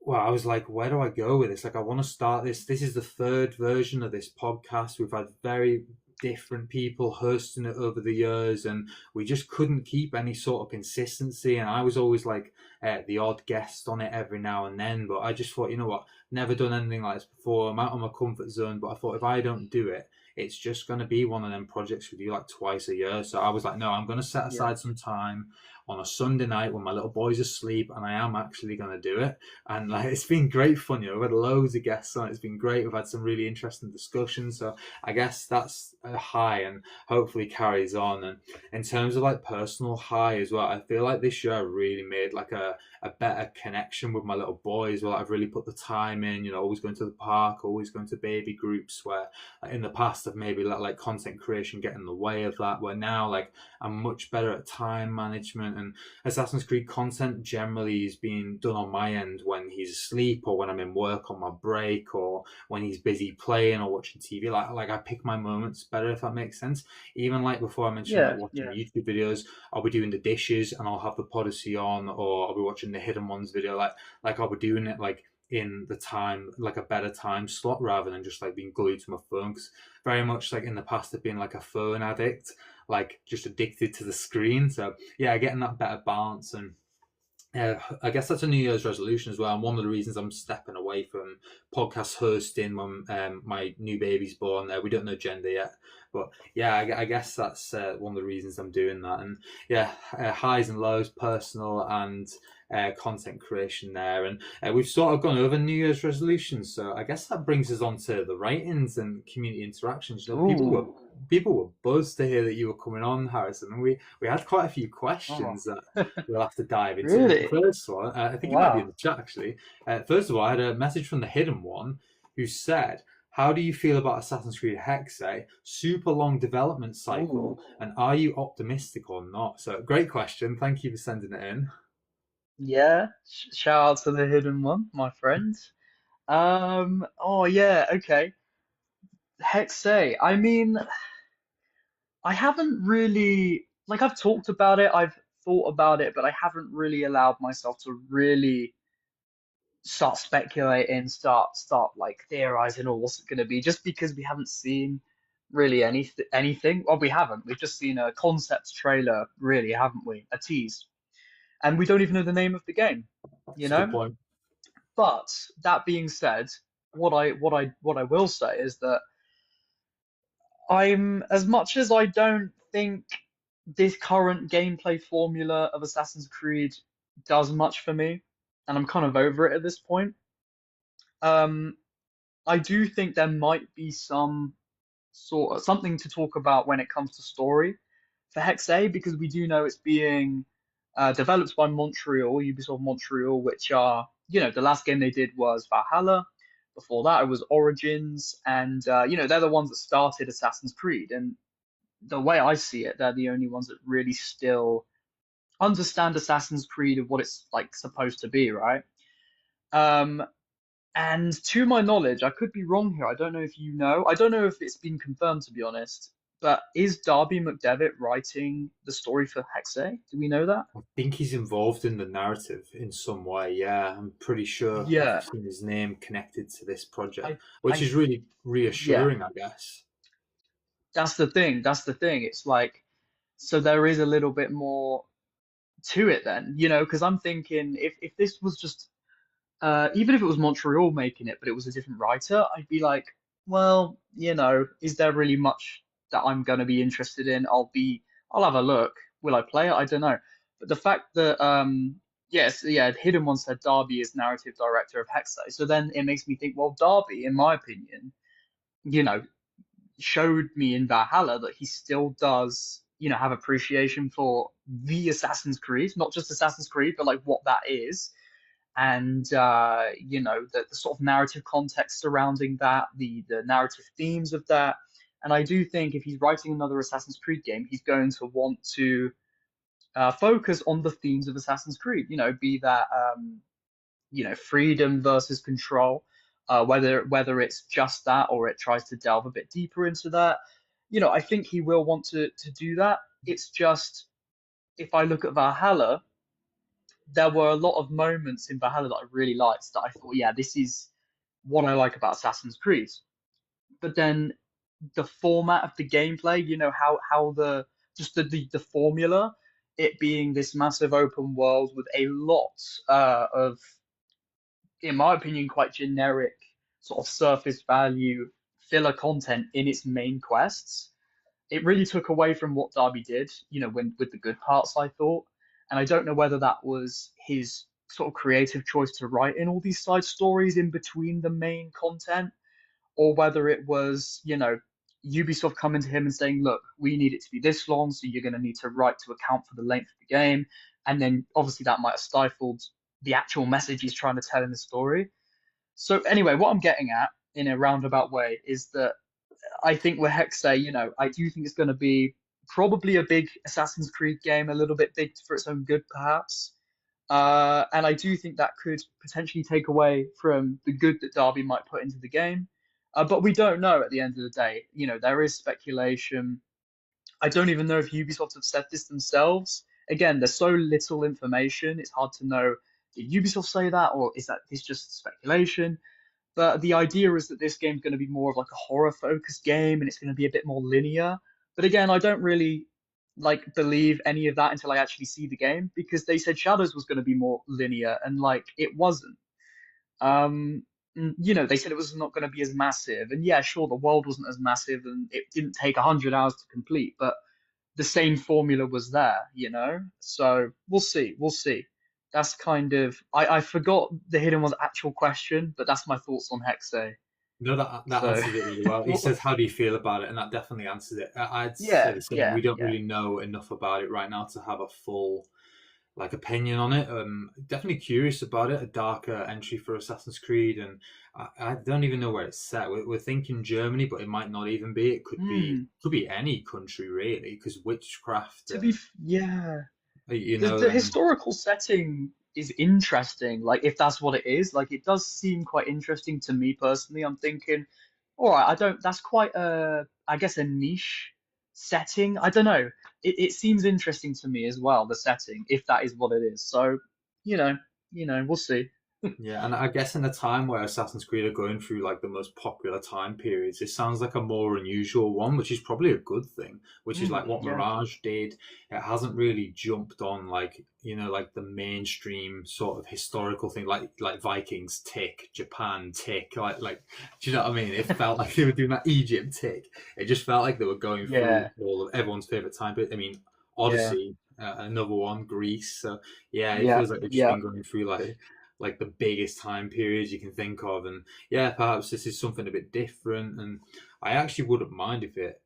well, I was like, where do I go with this? Like, I want to start this. This is the third version of this podcast. We've had very different people hosting it over the years, and we just couldn't keep any sort of consistency. And I was always like the odd guest on it every now and then. But I just thought, you know what? Never done anything like this before. I'm out of my comfort zone. But I thought if I don't do it, it's just going to be one of them projects we do like twice a year. So I was like, no, I'm going to set Yeah. aside some time on a Sunday night when my little boy's asleep, and I am actually going to do it. And like, it's been great fun. We've had loads of guests on. It's been great. We've had some really interesting discussions. So I guess that's a high, and hopefully carries on. And in terms of like personal high as well, I feel like this year I really made like a better connection with my little boy as well. I've really put the time in, always going to the park, always going to baby groups, where in the past I've maybe let like content creation get in the way of that, where now like I'm much better at time management. And Assassin's Creed content generally is being done on my end when he's asleep, or when I'm in work on my break, or when he's busy playing or watching TV. Like I pick my moments better, if that makes sense. Even like before, I mentioned like Yeah. watching Yeah. YouTube videos, I'll be doing the dishes and I'll have the Podyssey on, or I'll be watching the Hidden Ones video. Like I'll be doing it like in the time, like a better time slot, rather than just like being glued to my phone. Because very much like in the past, I've been like a phone addict, like just addicted to the screen. So yeah, getting that better balance. And I guess that's a New Year's resolution as well. And one of the reasons I'm stepping away from podcast hosting when my new baby's born. We don't know gender yet, but yeah, I guess that's one of the reasons I'm doing that. And yeah, highs and lows, personal and content creation there. And we've sort of gone over New Year's resolutions, so I guess that brings us on to the writings and community interactions. You know, Ooh. people were buzzed to hear that you were coming on, Harrison, and we had quite a few Oh, questions that we'll have to dive into. The really? first one, I think it might be in Wow. the chat actually. First of all, I had a message from the hidden one who said, "How do you feel about Assassin's Creed Hexe? Super long development cycle, Ooh. and are you optimistic or not?" So, great question. Thank you for sending it in. Yeah. Shout out to the hidden one, my friend. Oh yeah, okay. Hexe. I mean, I haven't really like I've talked about it, I've thought about it, but I haven't really allowed myself to really start speculating, start like theorizing or what's it going to be, just because we haven't seen really anything. Well, we haven't. We've just seen a concept trailer, really, haven't we? A tease, and we don't even know the name of the game, you That's a good know? point. But that being said, what I will say is that I'm as much as I don't think this current gameplay formula of Assassin's Creed does much for me, and I'm kind of over it at this point. Um, I do think there might be some sort of something to talk about when it comes to story for Hexe, because we do know it's being developed by Montreal, Ubisoft Montreal, which are, the last game they did was Valhalla. Before that, it was Origins, and they're the ones that started Assassin's Creed. And the way I see it, they're the only ones that really still understand Assassin's Creed of what it's like supposed to be, right? Um, and to my knowledge, I could be wrong here. I don't know if you know. I don't know if it's been confirmed, to be honest. But is Darby McDevitt writing the story for Hexe? Do we know that? I think he's involved in the narrative in some way. Yeah, I'm pretty sure I've Yeah, seen his name connected to this project, I, which I, is really yeah. reassuring, I guess. That's the thing. That's the thing. It's like, so there is a little bit more to it then, because I'm thinking if this was just even if it was Montreal making it, but it was a different writer, I'd be like, well, is there really much that I'm going to be interested in? I'll have a look. Will I play it? I don't know. But the fact that, yes, yeah, Hidden One said Darby is narrative director of Hexe, so then it makes me think, well, Darby, in my opinion, you know, showed me in Valhalla that he still does, have appreciation for the Assassin's Creed, not just Assassin's Creed, but like what that is, and the sort of narrative context surrounding that, the narrative themes of that. And I do think if he's writing another Assassin's Creed game, he's going to want to focus on the themes of Assassin's Creed. Be that freedom versus control, whether it's just that or it tries to delve a bit deeper into that. I think he will want to do that. It's just if I look at Valhalla, there were a lot of moments in Valhalla that I really liked that I thought, yeah, this is what I like about Assassin's Creed. But then the format of the gameplay, how the formula, it being this massive open world with a lot of, in my opinion, quite generic sort of surface value filler content in its main quests, it really took away from what Darby did, when with the good parts, I thought. And I don't know whether that was his sort of creative choice to write in all these side stories in between the main content, or whether it was, Ubisoft coming to him and saying, look, we need it to be this long, so you're going to need to write to account for the length of the game. And then obviously that might have stifled the actual message he's trying to tell in the story. So anyway, what I'm getting at in a roundabout way is that I think with Hexe, I do think it's going to be probably a big Assassin's Creed game, a little bit big for its own good, perhaps. And I do think that could potentially take away from the good that Darby might put into the game. But we don't know at the end of the day. There is speculation. I don't even know if Ubisoft have said this themselves. Again, there's so little information, it's hard to know did Ubisoft say that, or is that this just speculation? But the idea is that this game's going to be more of like a horror focused game and it's going to be a bit more linear. But again, I don't really like believe any of that until I actually see the game because they said Shadows was going to be more linear and like it wasn't. Um, they said it was not going to be as massive. And yeah, sure, the world wasn't as massive and it didn't take 100 hours to complete, but the same formula was there. So we'll see. We'll see. That's kind of I forgot the Hidden One's actual question, but that's my thoughts on Hexe. No, that So answers it really well. He says, "How do you feel about it?" And that definitely answers it. I'd say yeah, the same. yeah, We don't yeah. really know enough about it right now to have a full opinion on it. Definitely curious about it. A darker entry for Assassin's Creed, and I don't even know where it's set. We're thinking Germany, but it might not even be. It Hmm. could be any country really, because witchcraft To be, and yeah. you the know, the and historical setting is interesting. Like if that's what it is, like it does seem quite interesting to me personally. I'm thinking, all right, I don't. That's quite I guess a niche setting. I don't know. It seems interesting to me as well, the setting, if that is what it is. So, you know, we'll see. yeah, and I guess in a time where Assassin's Creed are going through like the most popular time periods, it sounds like a more unusual one, which is probably a good thing. Which is like what Yeah. Mirage did. It hasn't really jumped on like like the mainstream sort of historical thing, like Vikings tick, Japan tick, like do you know what I mean? It felt like they were doing that Egypt tick. It just felt like they were going through Yeah. all of everyone's favorite time. But I mean, Yeah. Odyssey, another one, Greece. So yeah, it Yeah. feels like they've just Yeah. been going through like the biggest time periods you can think of, and yeah, perhaps this is something a bit different. And I actually wouldn't mind if it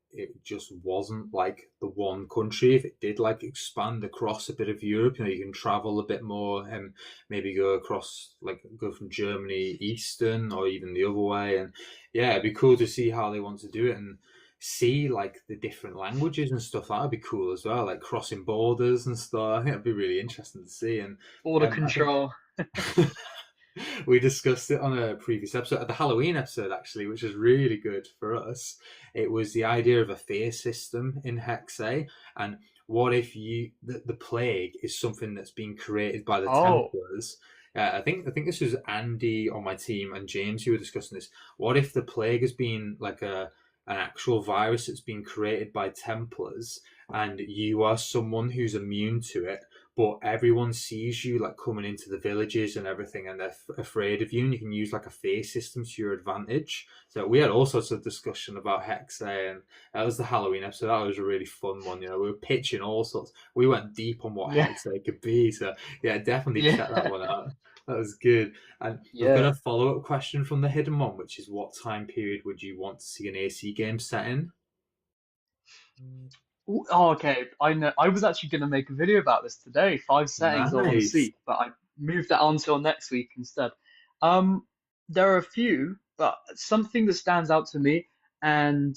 just wasn't like the one country. If it did like expand across a bit of Europe, you can travel a bit more and maybe go across, like go from Germany eastern or even the other way. And yeah, it'd be cool to see how they want to do it and see like the different languages and stuff. That'd be cool as well, like crossing borders and stuff. I think it'd be really interesting to see. And Border I think control. we discussed it on a previous episode, the Halloween episode actually, which was really good for us. It was the idea of a fear system in Hexe, and what if the plague is something that's been created by the Oh. Templars. I think this was Andy on my team and James who were discussing this. What if the plague has been like an actual virus that's been created by Templars, and you are someone who's immune to it, but everyone sees you like coming into the villages and everything, and they're afraid of you, and you can use like a fear system to your advantage. So we had all sorts of discussion about Hexe, and that was the Halloween episode. That was a really fun one. We were pitching all sorts. We went deep on what Yeah. Hexe could be. So yeah, definitely check that Yeah. one out. That was good. And we've got Yeah. a follow up question from the hidden one, which is what time period would you want to see an AC game set in? Ooh, oh, okay. I know. I was actually going to make a video about this today. Five settings I want to Nice. see, but I moved that on till next week instead. Um, there are a few, but something that stands out to me, and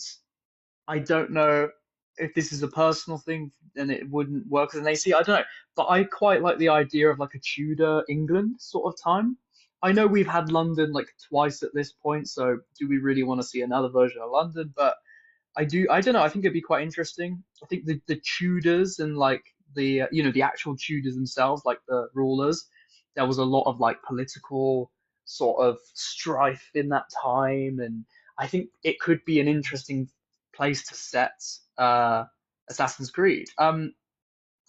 I don't know if this is a personal thing, then it wouldn't work as an AC. I don't know, but I quite like the idea of like a Tudor England sort of time. I know we've had London like twice at this point, so do we really want to see another version of London? But I do. I don't know. I think it'd be quite interesting. I think the Tudors and like the actual Tudors themselves, like the rulers, there was a lot of like political sort of strife in that time, and I think it could be an interesting place to set Assassin's Creed.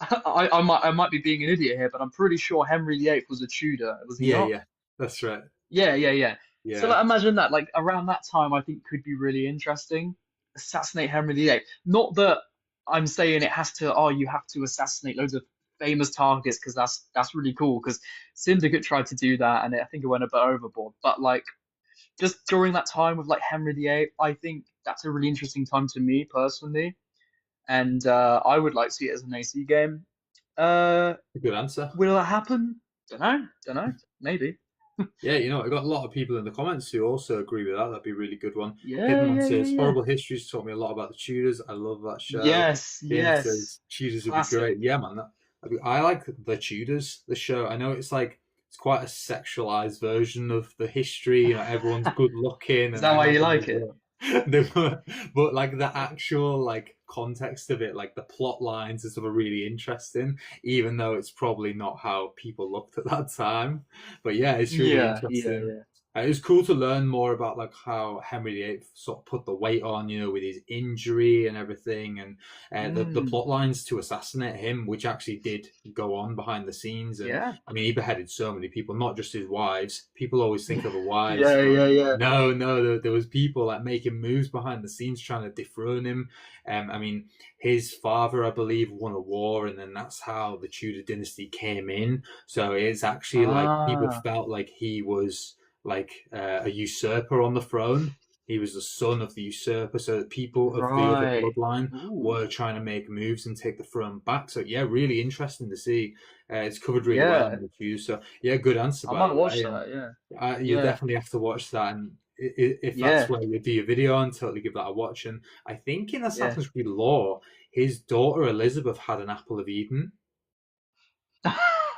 I might be being an idiot here, but I'm pretty sure Henry VIII was a Tudor, was he Yeah, not? yeah, that's right. Yeah, yeah, yeah. So Yeah. like imagine that, like around that time, I think could be really interesting. Assassinate Henry VIII. Not that I'm saying it has to. Oh, you have to assassinate loads of famous targets because that's really cool. Because Syndicate tried to do that, and I think it went a bit overboard. But like just during that time with like Henry VIII, I think that's a really interesting time to me personally, and I would like to see it as an AC game. Uh, Good answer. will that happen? Don't know. Don't know. Maybe. Yeah, I got a lot of people in the comments who also agree with that. That'd be a really good one. Yeah, Hidden One yeah, yeah, says, yeah. Horrible Histories taught me a lot about the Tudors. I love that show. Yes, James yes. says, Tudors would be Classic. great. Yeah, man. I like the Tudors, the show. I know it's quite a sexualized version of the history. Everyone's good looking Is and that they're why not you really like it? but like the actual like context of it, like the plot lines and stuff are really interesting, even though it's probably not how people looked at that time. But yeah, it's really Yeah, yeah, interesting. yeah. It was cool to learn more about like how Henry VIII sort of put the weight on, with his injury and everything, and the Mm, plot lines to assassinate him, which actually did go on behind the scenes. And yeah. I mean, he beheaded so many people, not just his wives. People always think of the wives, Yeah, but yeah, yeah. no, there was people like making moves behind the scenes trying to dethrone him. I mean, his father, I believe, won a war, and then that's how the Tudor dynasty came in. So it's actually like people Ah, felt like he was like a usurper on the throne. He was the son of the usurper, so that people of the other right. bloodline Ooh, were trying to make moves and take the throne back. So yeah, really interesting to see. It's covered really well in yeah. the reviews. So yeah, good answer I by might the watch way. And that. Yeah, you yeah, definitely have to watch that. And if that's yeah, where you do your video on, totally give that a watch. And I think in yeah. Assassin's Creed lore, his daughter Elizabeth had an apple of Eden.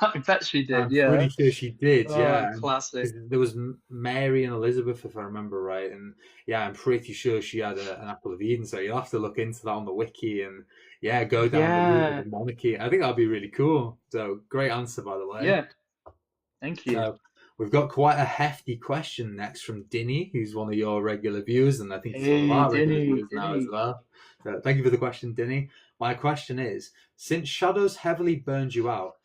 I bet she did. I'm Yeah. pretty sure she did, Oh, yeah. classic. Because there was Mary and Elizabeth, if I remember right, and yeah, I'm pretty sure she had an apple of Eden. So you'll have to look into that on the wiki and yeah, go down the route of Yeah, the monarchy. I think that'd be really cool. So great answer, by the way. yeah. Thank you. So we've got quite a hefty question next from Dinny, who's one of your regular viewers, and I think he's one of Hey, our regular Dinny, viewers now as Dinny. well. So thank you for the question, Dinny. My question is, since Shadows heavily burned you out,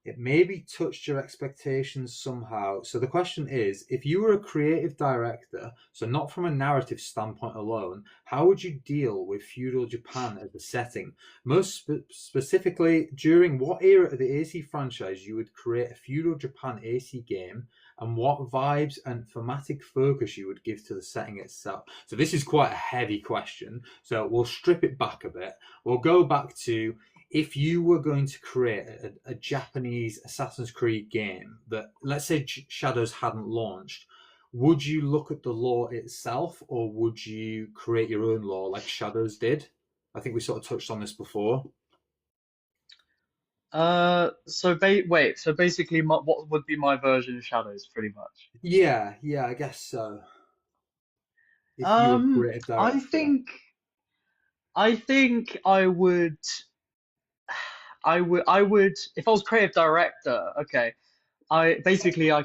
it maybe touched your expectations somehow. So the question is, if you were a creative director, so not from a narrative standpoint alone, how would you deal with feudal Japan as a setting? Most specifically, during what era of the AC franchise you would create a feudal Japan AC game, and what vibes and thematic focus you would give to the setting itself. So this is quite a heavy question. So we'll strip it back a bit. We'll go back to if you were going to create a Japanese Assassin's Creed game that, let's say, Shadows hadn't launched, would you look at the lore itself or would you create your own lore like Shadows did? I think we sort of touched on this before. So ba wait, so basically, what would be my version of Shadows, pretty much? Yeah, I guess so. If you were a creative I director. think, I think I would, if I was creative director, okay, I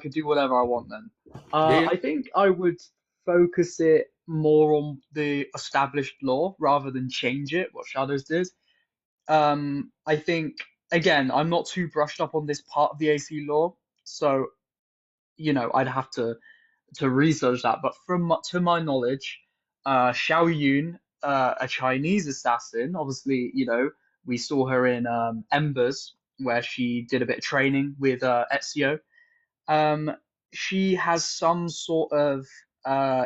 could do whatever I want then. Yeah, yeah. I think I would focus it more on the established lore rather than change it, what Shadows did. I think again, I'm not too brushed up on this part of the AC lore, so I'd have to research that. But to my knowledge, Xiao Yun, a Chinese assassin, obviously, we saw her in Embers, where she did a bit of training with Ezio. Um, she has some sort of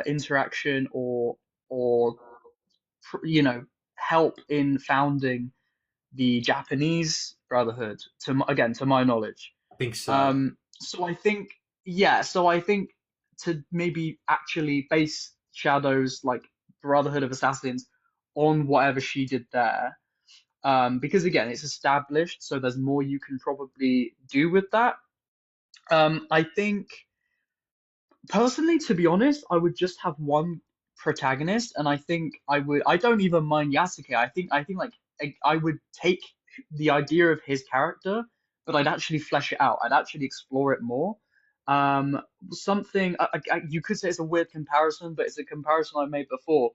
interaction or help in founding the Japanese Brotherhood. Again, to my knowledge. I think so. So I think, yeah, so I think to maybe actually base Shadow's like Brotherhood of Assassins on whatever she did there. Because again, it's established, so there's more you can probably do with that. I think personally, to be honest, I would just have one protagonist, and I think I don't even mind Yasuke. I think like I would take the idea of his character, but I'd actually flesh it out. I'd actually explore it more. Um, something you could say it's a weird comparison, but it's a comparison I've made before.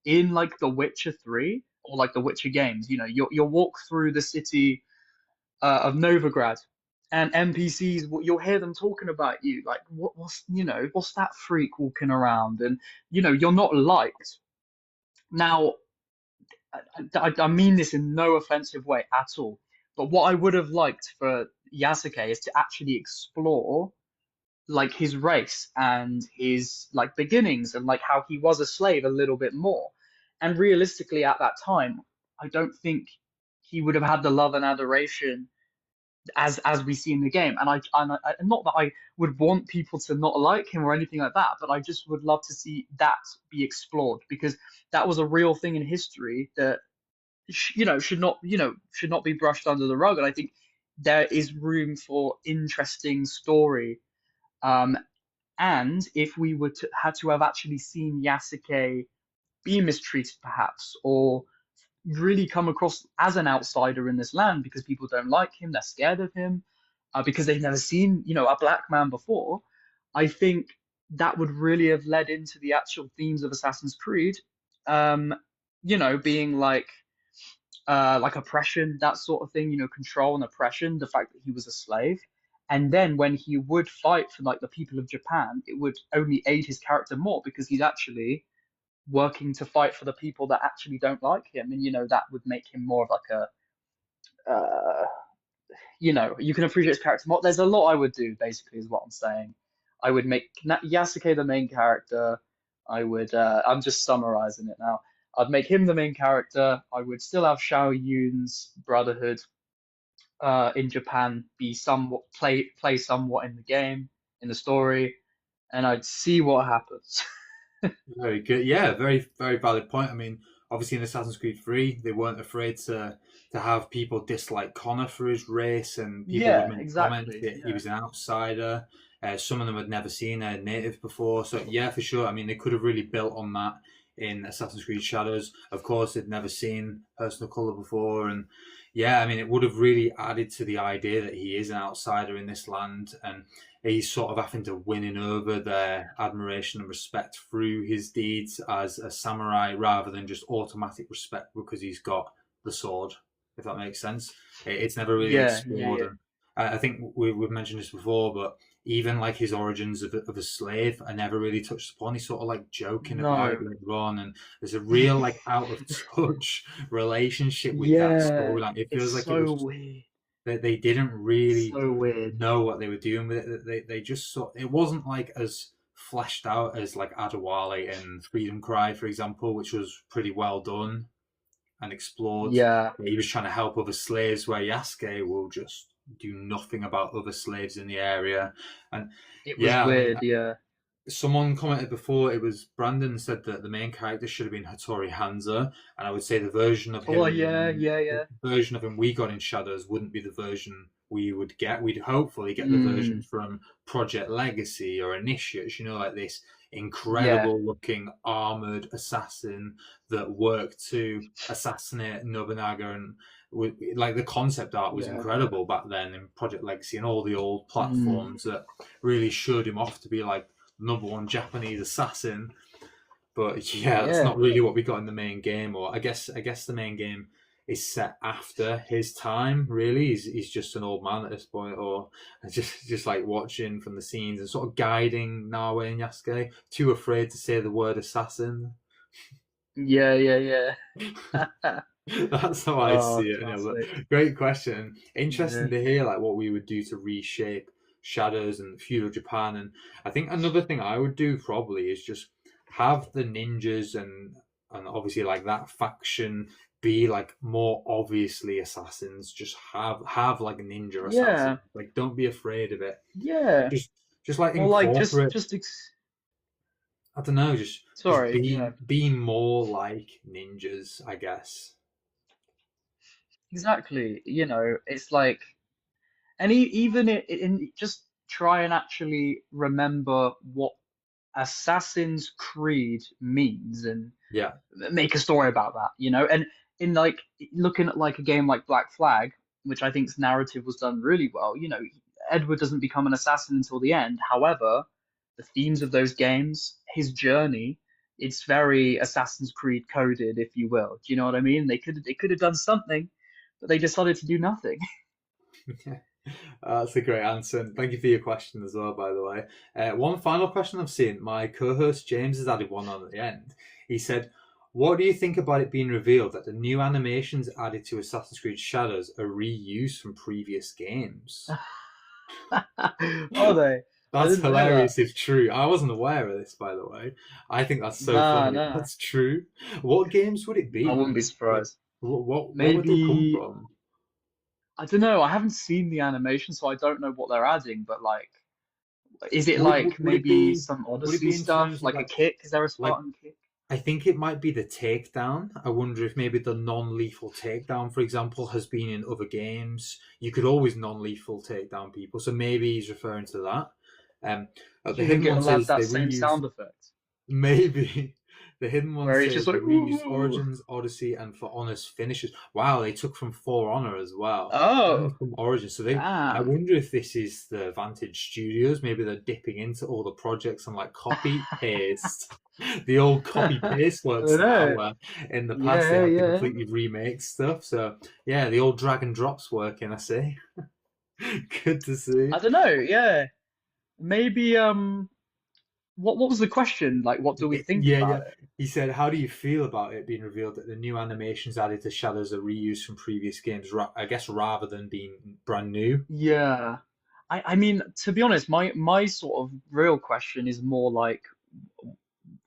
In like The Witcher 3 or like the Witcher games, you'll walk through the city of Novigrad, and NPCs, you'll hear them talking about you, like what's that freak walking around, and you're not liked. Now, I mean this in no offensive way at all, but what I would have liked for Yasuke is to actually explore like his race and his like beginnings and like how he was a slave a little bit more. And realistically, at that time, I don't think he would have had the love and adoration as we see in the game. And not that I would want people to not like him or anything like that, but I just would love to see that be explored because that was a real thing in history that should not be brushed under the rug. And I think there is room for interesting story. Um, and if we were to had to have actually seen Yasuke be mistreated, perhaps, or really come across as an outsider in this land because people don't like him, they're scared of him, because they've never seen, a black man before. I think that would really have led into the actual themes of Assassin's Creed, um, being like oppression, that sort of thing, control and oppression, the fact that he was a slave. And then when he would fight for like the people of Japan, it would only aid his character more because he's actually working to fight for the people that actually don't like him. And that would make him more of like you can appreciate his character more. There's a lot I would do, basically, is what I'm saying. I would make Yasuke the main character. I'm just summarizing it now. I'd make him the main character. I would still have Shao Yun's Brotherhood in Japan be somewhat play somewhat in the game, in the story, and I'd see what happens. Very good. Yeah, very, very valid point. I mean, obviously in Assassin's Creed 3, they weren't afraid to have people dislike Connor for his race, and people would Yeah, make comments exactly. that he Yeah. was an outsider. Some of them had never seen a native before. So, yeah, for sure. I mean, they could have really built on that in Assassin's Creed Shadows. Of course, they'd never seen person of color before. And yeah, I mean, it would have really added to the idea that he is an outsider in this land. And he's sort of having to winning over their admiration and respect through his deeds as a samurai rather than just automatic respect because he's got the sword, if that makes sense. It's never really Yeah, yeah, explored. yeah. And I think we've mentioned this before, but even like his origins of a slave are never really touched upon. He's sort of like joking about it No. later on, and there's a real like out of touch relationship with that Yeah, storyline. It it's feels like it so was weird. they didn't really So weird. know what they were doing with it. They just sort it wasn't like as fleshed out as like Adewale and Freedom Cry, for example, which was pretty well done and explored. Yeah, He was trying to help other slaves, where Yasuke will just do nothing about other slaves in the area. And it was yeah, I mean, weird. Yeah. someone commented before, it was Brandon said that the main character should have been Hattori Hanzo, and I would say the version of Oh, him, yeah, yeah, the yeah. version of him we got in Shadows wouldn't be the version we would get. We'd hopefully get the version Mm, from Project Legacy or Initiates, like this yeah, incredible looking armored assassin that worked to assassinate Nobunaga, and like the concept art was yeah. incredible back then in Project Legacy and all the old Mm, platforms that really showed him off to be like number one Japanese assassin. But yeah, that's yeah, not really what we got in the main game. Or I guess the main game is set after his time. Really, he's just an old man at this point, or just like watching from the scenes and sort of guiding Nawe and Yasuke. Too afraid to say the word assassin. yeah, yeah, yeah. That's how I Oh, see it. classic. But great question. Yeah. Interesting to hear like what we would do to reshape Shadows and feudal Japan. And I think another thing I would do probably is just have the ninjas and obviously like that faction be like more obviously assassins. Just have like ninja assassins. Yeah, Like don't be afraid of it. yeah. Just just like Or like just incorporate. just ex I don't know. Just sorry, be yeah. be more like ninjas. I guess. Exactly. It's like, and even in just try and actually remember what Assassin's Creed means and Yeah. make a story about that, and in like looking at like a game like Black Flag, which I think's narrative was done really well. Edward doesn't become an assassin until the end. However, the themes of those games, his journey, it's very Assassin's Creed coded, if you will. Do you know what I mean? They could have done something, but they decided to do nothing. That's a great answer. And thank you for your question as well, by the way. One final question I've seen. My co host James has added one on at the end. He said, what do you think about it being revealed that the new animations added to Assassin's Creed Shadows are reused from previous games? Are they? I That's didn't know that. hilarious if true. I wasn't aware of this, by the way. I think that's so Nah, funny. nah. That's true. What games would it I be? wouldn't be Like, surprised. what would they come Maybe from? I don't know. I haven't seen the animation, so I don't know what they're adding. But like, is it Would, like would, would it maybe be some would it Odyssey be in stuff, terms of like a kick? Is there a like Spartan kick? I think it might be the takedown. I wonder if maybe the non-lethal takedown, for example, has been in other games. You could always non-lethal takedown people, so maybe he's referring to that. Um, Do the you think hidden one it'll have says that they same reuse sound effect? maybe The hidden one where he's says just like, reused ooh. Origins, Odyssey, and For Honor's finishes. Wow, they took from For Honor as well Oh, and from Origins. So they, I damn. wonder if this is the Vantage Studios. Maybe they're dipping into all the projects and like copy paste. The old copy paste I works don't now, know. where in the past they Yeah, had to yeah. completely remake stuff. So yeah, the old drag and drops working. I see. Good to see. I don't know. Yeah, maybe. What was the question? Like, what do we think Yeah, yeah. about it? He said, "How do you feel about it being revealed that the new animations added to Shadows are reused from previous games? I guess rather than being brand new." Yeah. I mean, to be honest, my sort of real question is more like,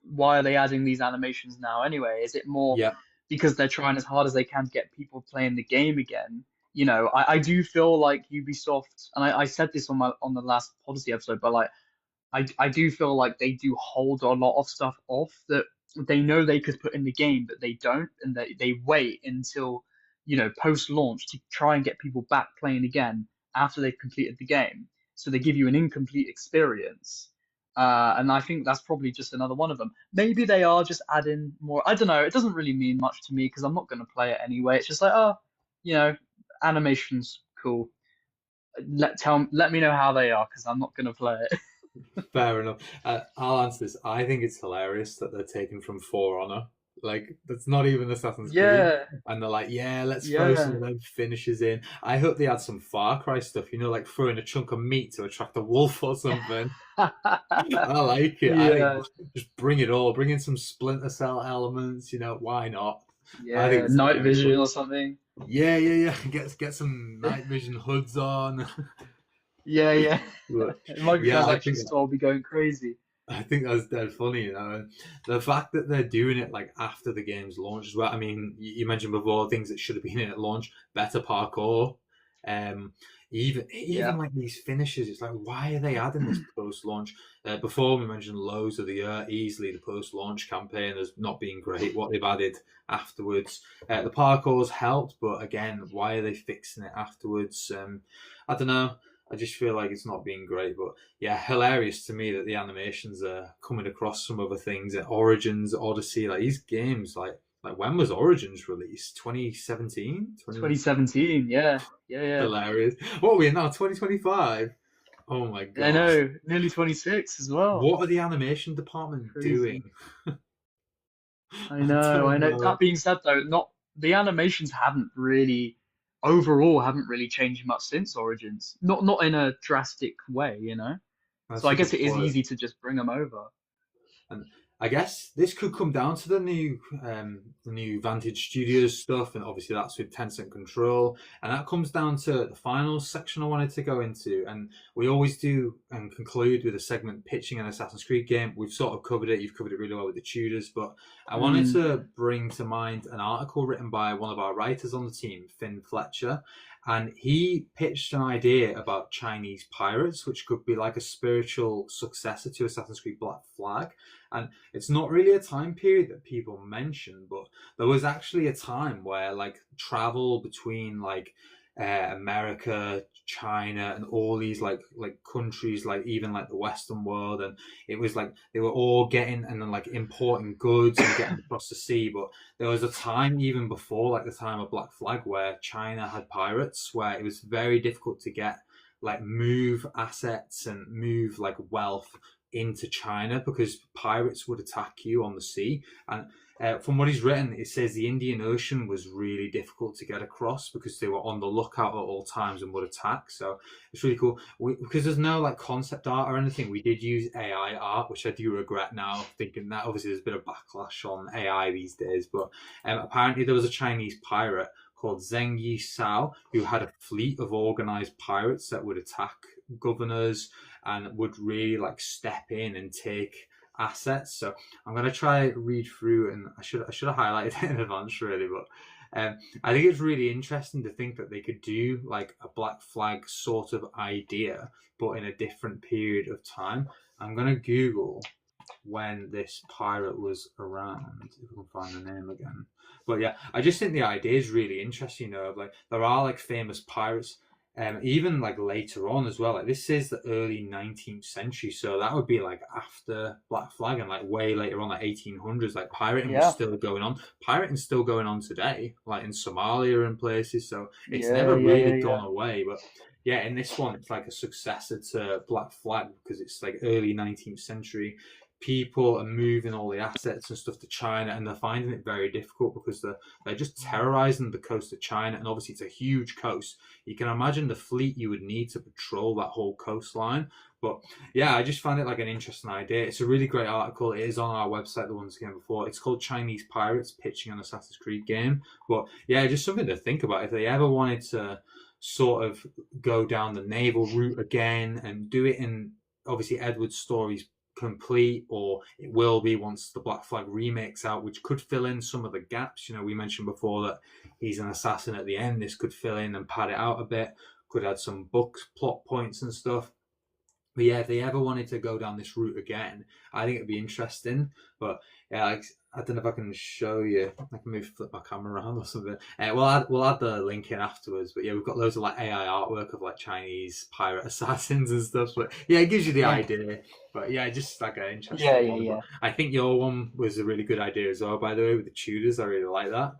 why are they adding these animations now anyway? Is it more Yeah, because they're trying as hard as they can to get people playing the game again? You know, I do feel like Ubisoft, and I said this on the last Podyssey episode, but like I do feel like they do hold a lot of stuff off that they know they could put in the game, but they don't, and they wait until, post launch to try and get people back playing again after they've completed the game. So they give you an incomplete experience. And I think that's probably just another one of them. Maybe they are just adding more. I don't know. It doesn't really mean much to me because I'm not going to play it anyway. It's just like, oh, you know, animation's cool. Let me know how they are because I'm not going to play it. fair enough. I'll answer this. I think it's hilarious that they're taken from For Honor. Like that's not even Assassin's Creed, Yeah, and they're like, "Yeah, let's throw some yeah. of them finishes in." I hope they add some Far Cry stuff. Like throwing a chunk of meat to attract a wolf or something. I like it. I think Yeah, just bring it all. Bring in some Splinter Cell elements. Why not? I think yeah. it's Night hilarious. vision But or something. yeah, yeah, yeah. Get some night vision hoods on. Yeah, yeah. But yeah, Microtransaction store will be going crazy. I think that's dead funny. And the fact that they're doing it like after the game's launch as well. I mean, you mentioned before things that should have been in at launch, better parkour. Um, even Yeah. like these finishes, it's like why are they adding this post launch? Before we mentioned lows of the year, easily the post launch campaign has not been great. What they've added afterwards, the parkour's helped, but again, why are they fixing it afterwards? I don't know. I just feel like it's not being great, but yeah, hilarious to me that the animations are coming across some other things. Origins, Odyssey, like these games, like when was Origins released? 2017? 2017. Yeah, yeah, yeah. Hilarious. What are we in now? 2025? Oh my I gosh. know. Nearly 26 as well. What are the animation department doing? Crazy. I I know. I don't know. know. That being said, though, not the animations haven't really overall haven't really changed much since Origins. Not in a drastic way. So That's I a guess good it is point. easy to just bring them over. And I guess this could come down to the new Vantage Studios stuff, and obviously that's with Tencent control, and that comes down to the final section I wanted to go into. And we always do and conclude with a segment pitching an Assassin's Creed game. We've sort of covered it. You've covered it really well with the Tudors, but I wanted Mm. to bring to mind an article written by one of our writers on the team, Finn Fletcher, and he pitched an idea about Chinese pirates, which could be like a spiritual successor to Assassin's Creed Black Flag. And it's not really a time period that people mention, but there was actually a time where like travel between like America, China, and all these like countries, like even like the Western world, and it was like they were all getting and then like importing goods and getting across the sea. But there was a time even before like the time of Black Flag where China had pirates, where it was very difficult to get like move assets and move like wealth into China because pirates would attack you on the sea. And from what he's written, it says the Indian Ocean was really difficult to get across because they were on the lookout at all times and would attack. So it's really cool. Because there's no like concept art or anything, we did use AI art, which I do regret now, thinking that obviously there's a bit of backlash on AI these days. But apparently there was a Chinese pirate called Zheng Yi Sao, who had a fleet of organized pirates that would attack governors and would really like step in and take assets. So I'm gonna try read through, and I should have highlighted it in advance really, but I think it's really interesting to think that they could do like a Black Flag sort of idea, but in a different period of time. I'm gonna Google when this pirate was around, if we can find the name again. But yeah, I just think the idea is really interesting. Of like there are like famous pirates. Even like later on as well. Like this is the early 19th century, so that would be like after Black Flag and like way later on, like 1800s. Like pirating was Yeah. still going on. Pirating's still going on today, like in Somalia and places. So it's Yeah, never yeah, yeah, really yeah. gone away. But yeah, in this one, it's like a successor to Black Flag because it's like early 19th century. People are moving all the assets and stuff to China, and they're finding it very difficult because they're just terrorizing the coast of China, and obviously it's a huge coast. You can imagine the fleet you would need to patrol that whole coastline. But yeah, I just found it like an interesting idea. It's a really great article. It is on our website, the ones again before. It's called Chinese Pirates Pitching an Assassin's Creed Game. But yeah, just something to think about if they ever wanted to sort of go down the naval route again and do it in obviously Edward's stories complete, or it will be once the Black Flag remake's out, which could fill in some of the gaps. You know, we mentioned before that he's an assassin at the end. This could fill in and pad it out a bit, could add some books, plot points and stuff. But yeah, if they ever wanted to go down this route again, I think it'd be interesting. But yeah, like, I don't know if I can show you. I can maybe flip my camera around or something. We'll add the link in afterwards. But yeah, we've got loads of like AI artwork of like Chinese pirate assassins and stuff. But yeah, it gives you the Yeah. idea. But yeah, just like an Yeah, interesting yeah, one. But yeah. I think your one was a really good idea as well. By the way, with the Tudors, I really like that.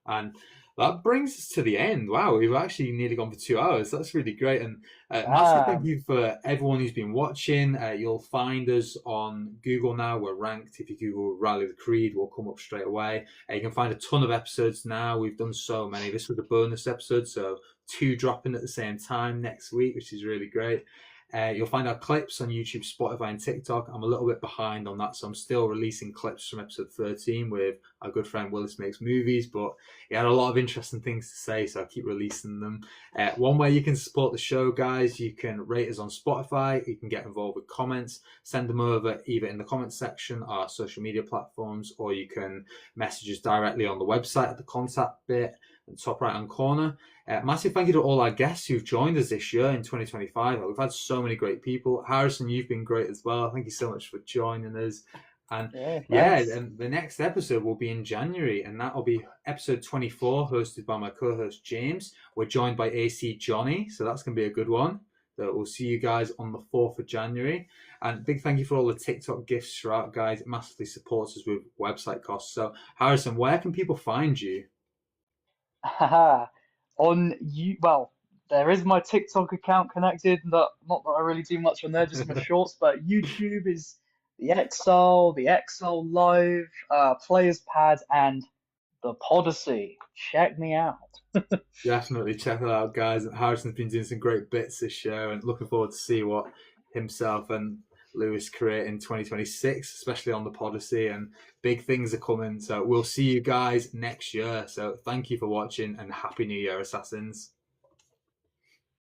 And that brings us to the end. Wow, we've actually nearly gone for 2 hours. That's really great. And massive thank Damn. you for everyone who's been watching. You'll find us on Google now. We're ranked. If you Google Rally the Creed, we'll come up straight away. You can find a ton of episodes now. We've done so many. This was a bonus episode, so 2 dropping at the same time next week, which is really great. You'll find our clips on YouTube, Spotify, and TikTok. I'm a little bit behind on that, so I'm still releasing clips from episode 13 with our good friend Willis Makes Movies, but he had a lot of interesting things to say, so I keep releasing them. One way you can support the show, guys, you can rate us on Spotify. You can get involved with comments. Send them over either in the comments section, our social media platforms, or you can message us directly on the website at the contact bit at the top right hand corner. Massive thank you to all our guests who've joined us this year in 2025. We've had so many great people. Harrison, you've been great as well. Thank you so much for joining us. And Yeah, yeah, thanks. and the next episode will be in January, and that'll be episode 24, hosted by my co-host James. We're joined by AC Johnny, so that's going to be a good one. So we'll see you guys on the 4th of January. And big thank you for all the TikTok gifts throughout, guys. It massively supports us with website costs. So Harrison, where can people find you? Haha. On you, well, there is my TikTok account connected. Not that I really do much on there, just my shorts. But YouTube is the Exile Live, Players Pad, and the Podyssey. Check me out. Definitely check it out, guys. Harrison's been doing some great bits this year, and looking forward to see what himself and Lewis create in 2026, especially on the Podyssey. And big things are coming. So we'll see you guys next year. So thank you for watching, and Happy New Year, Assassins.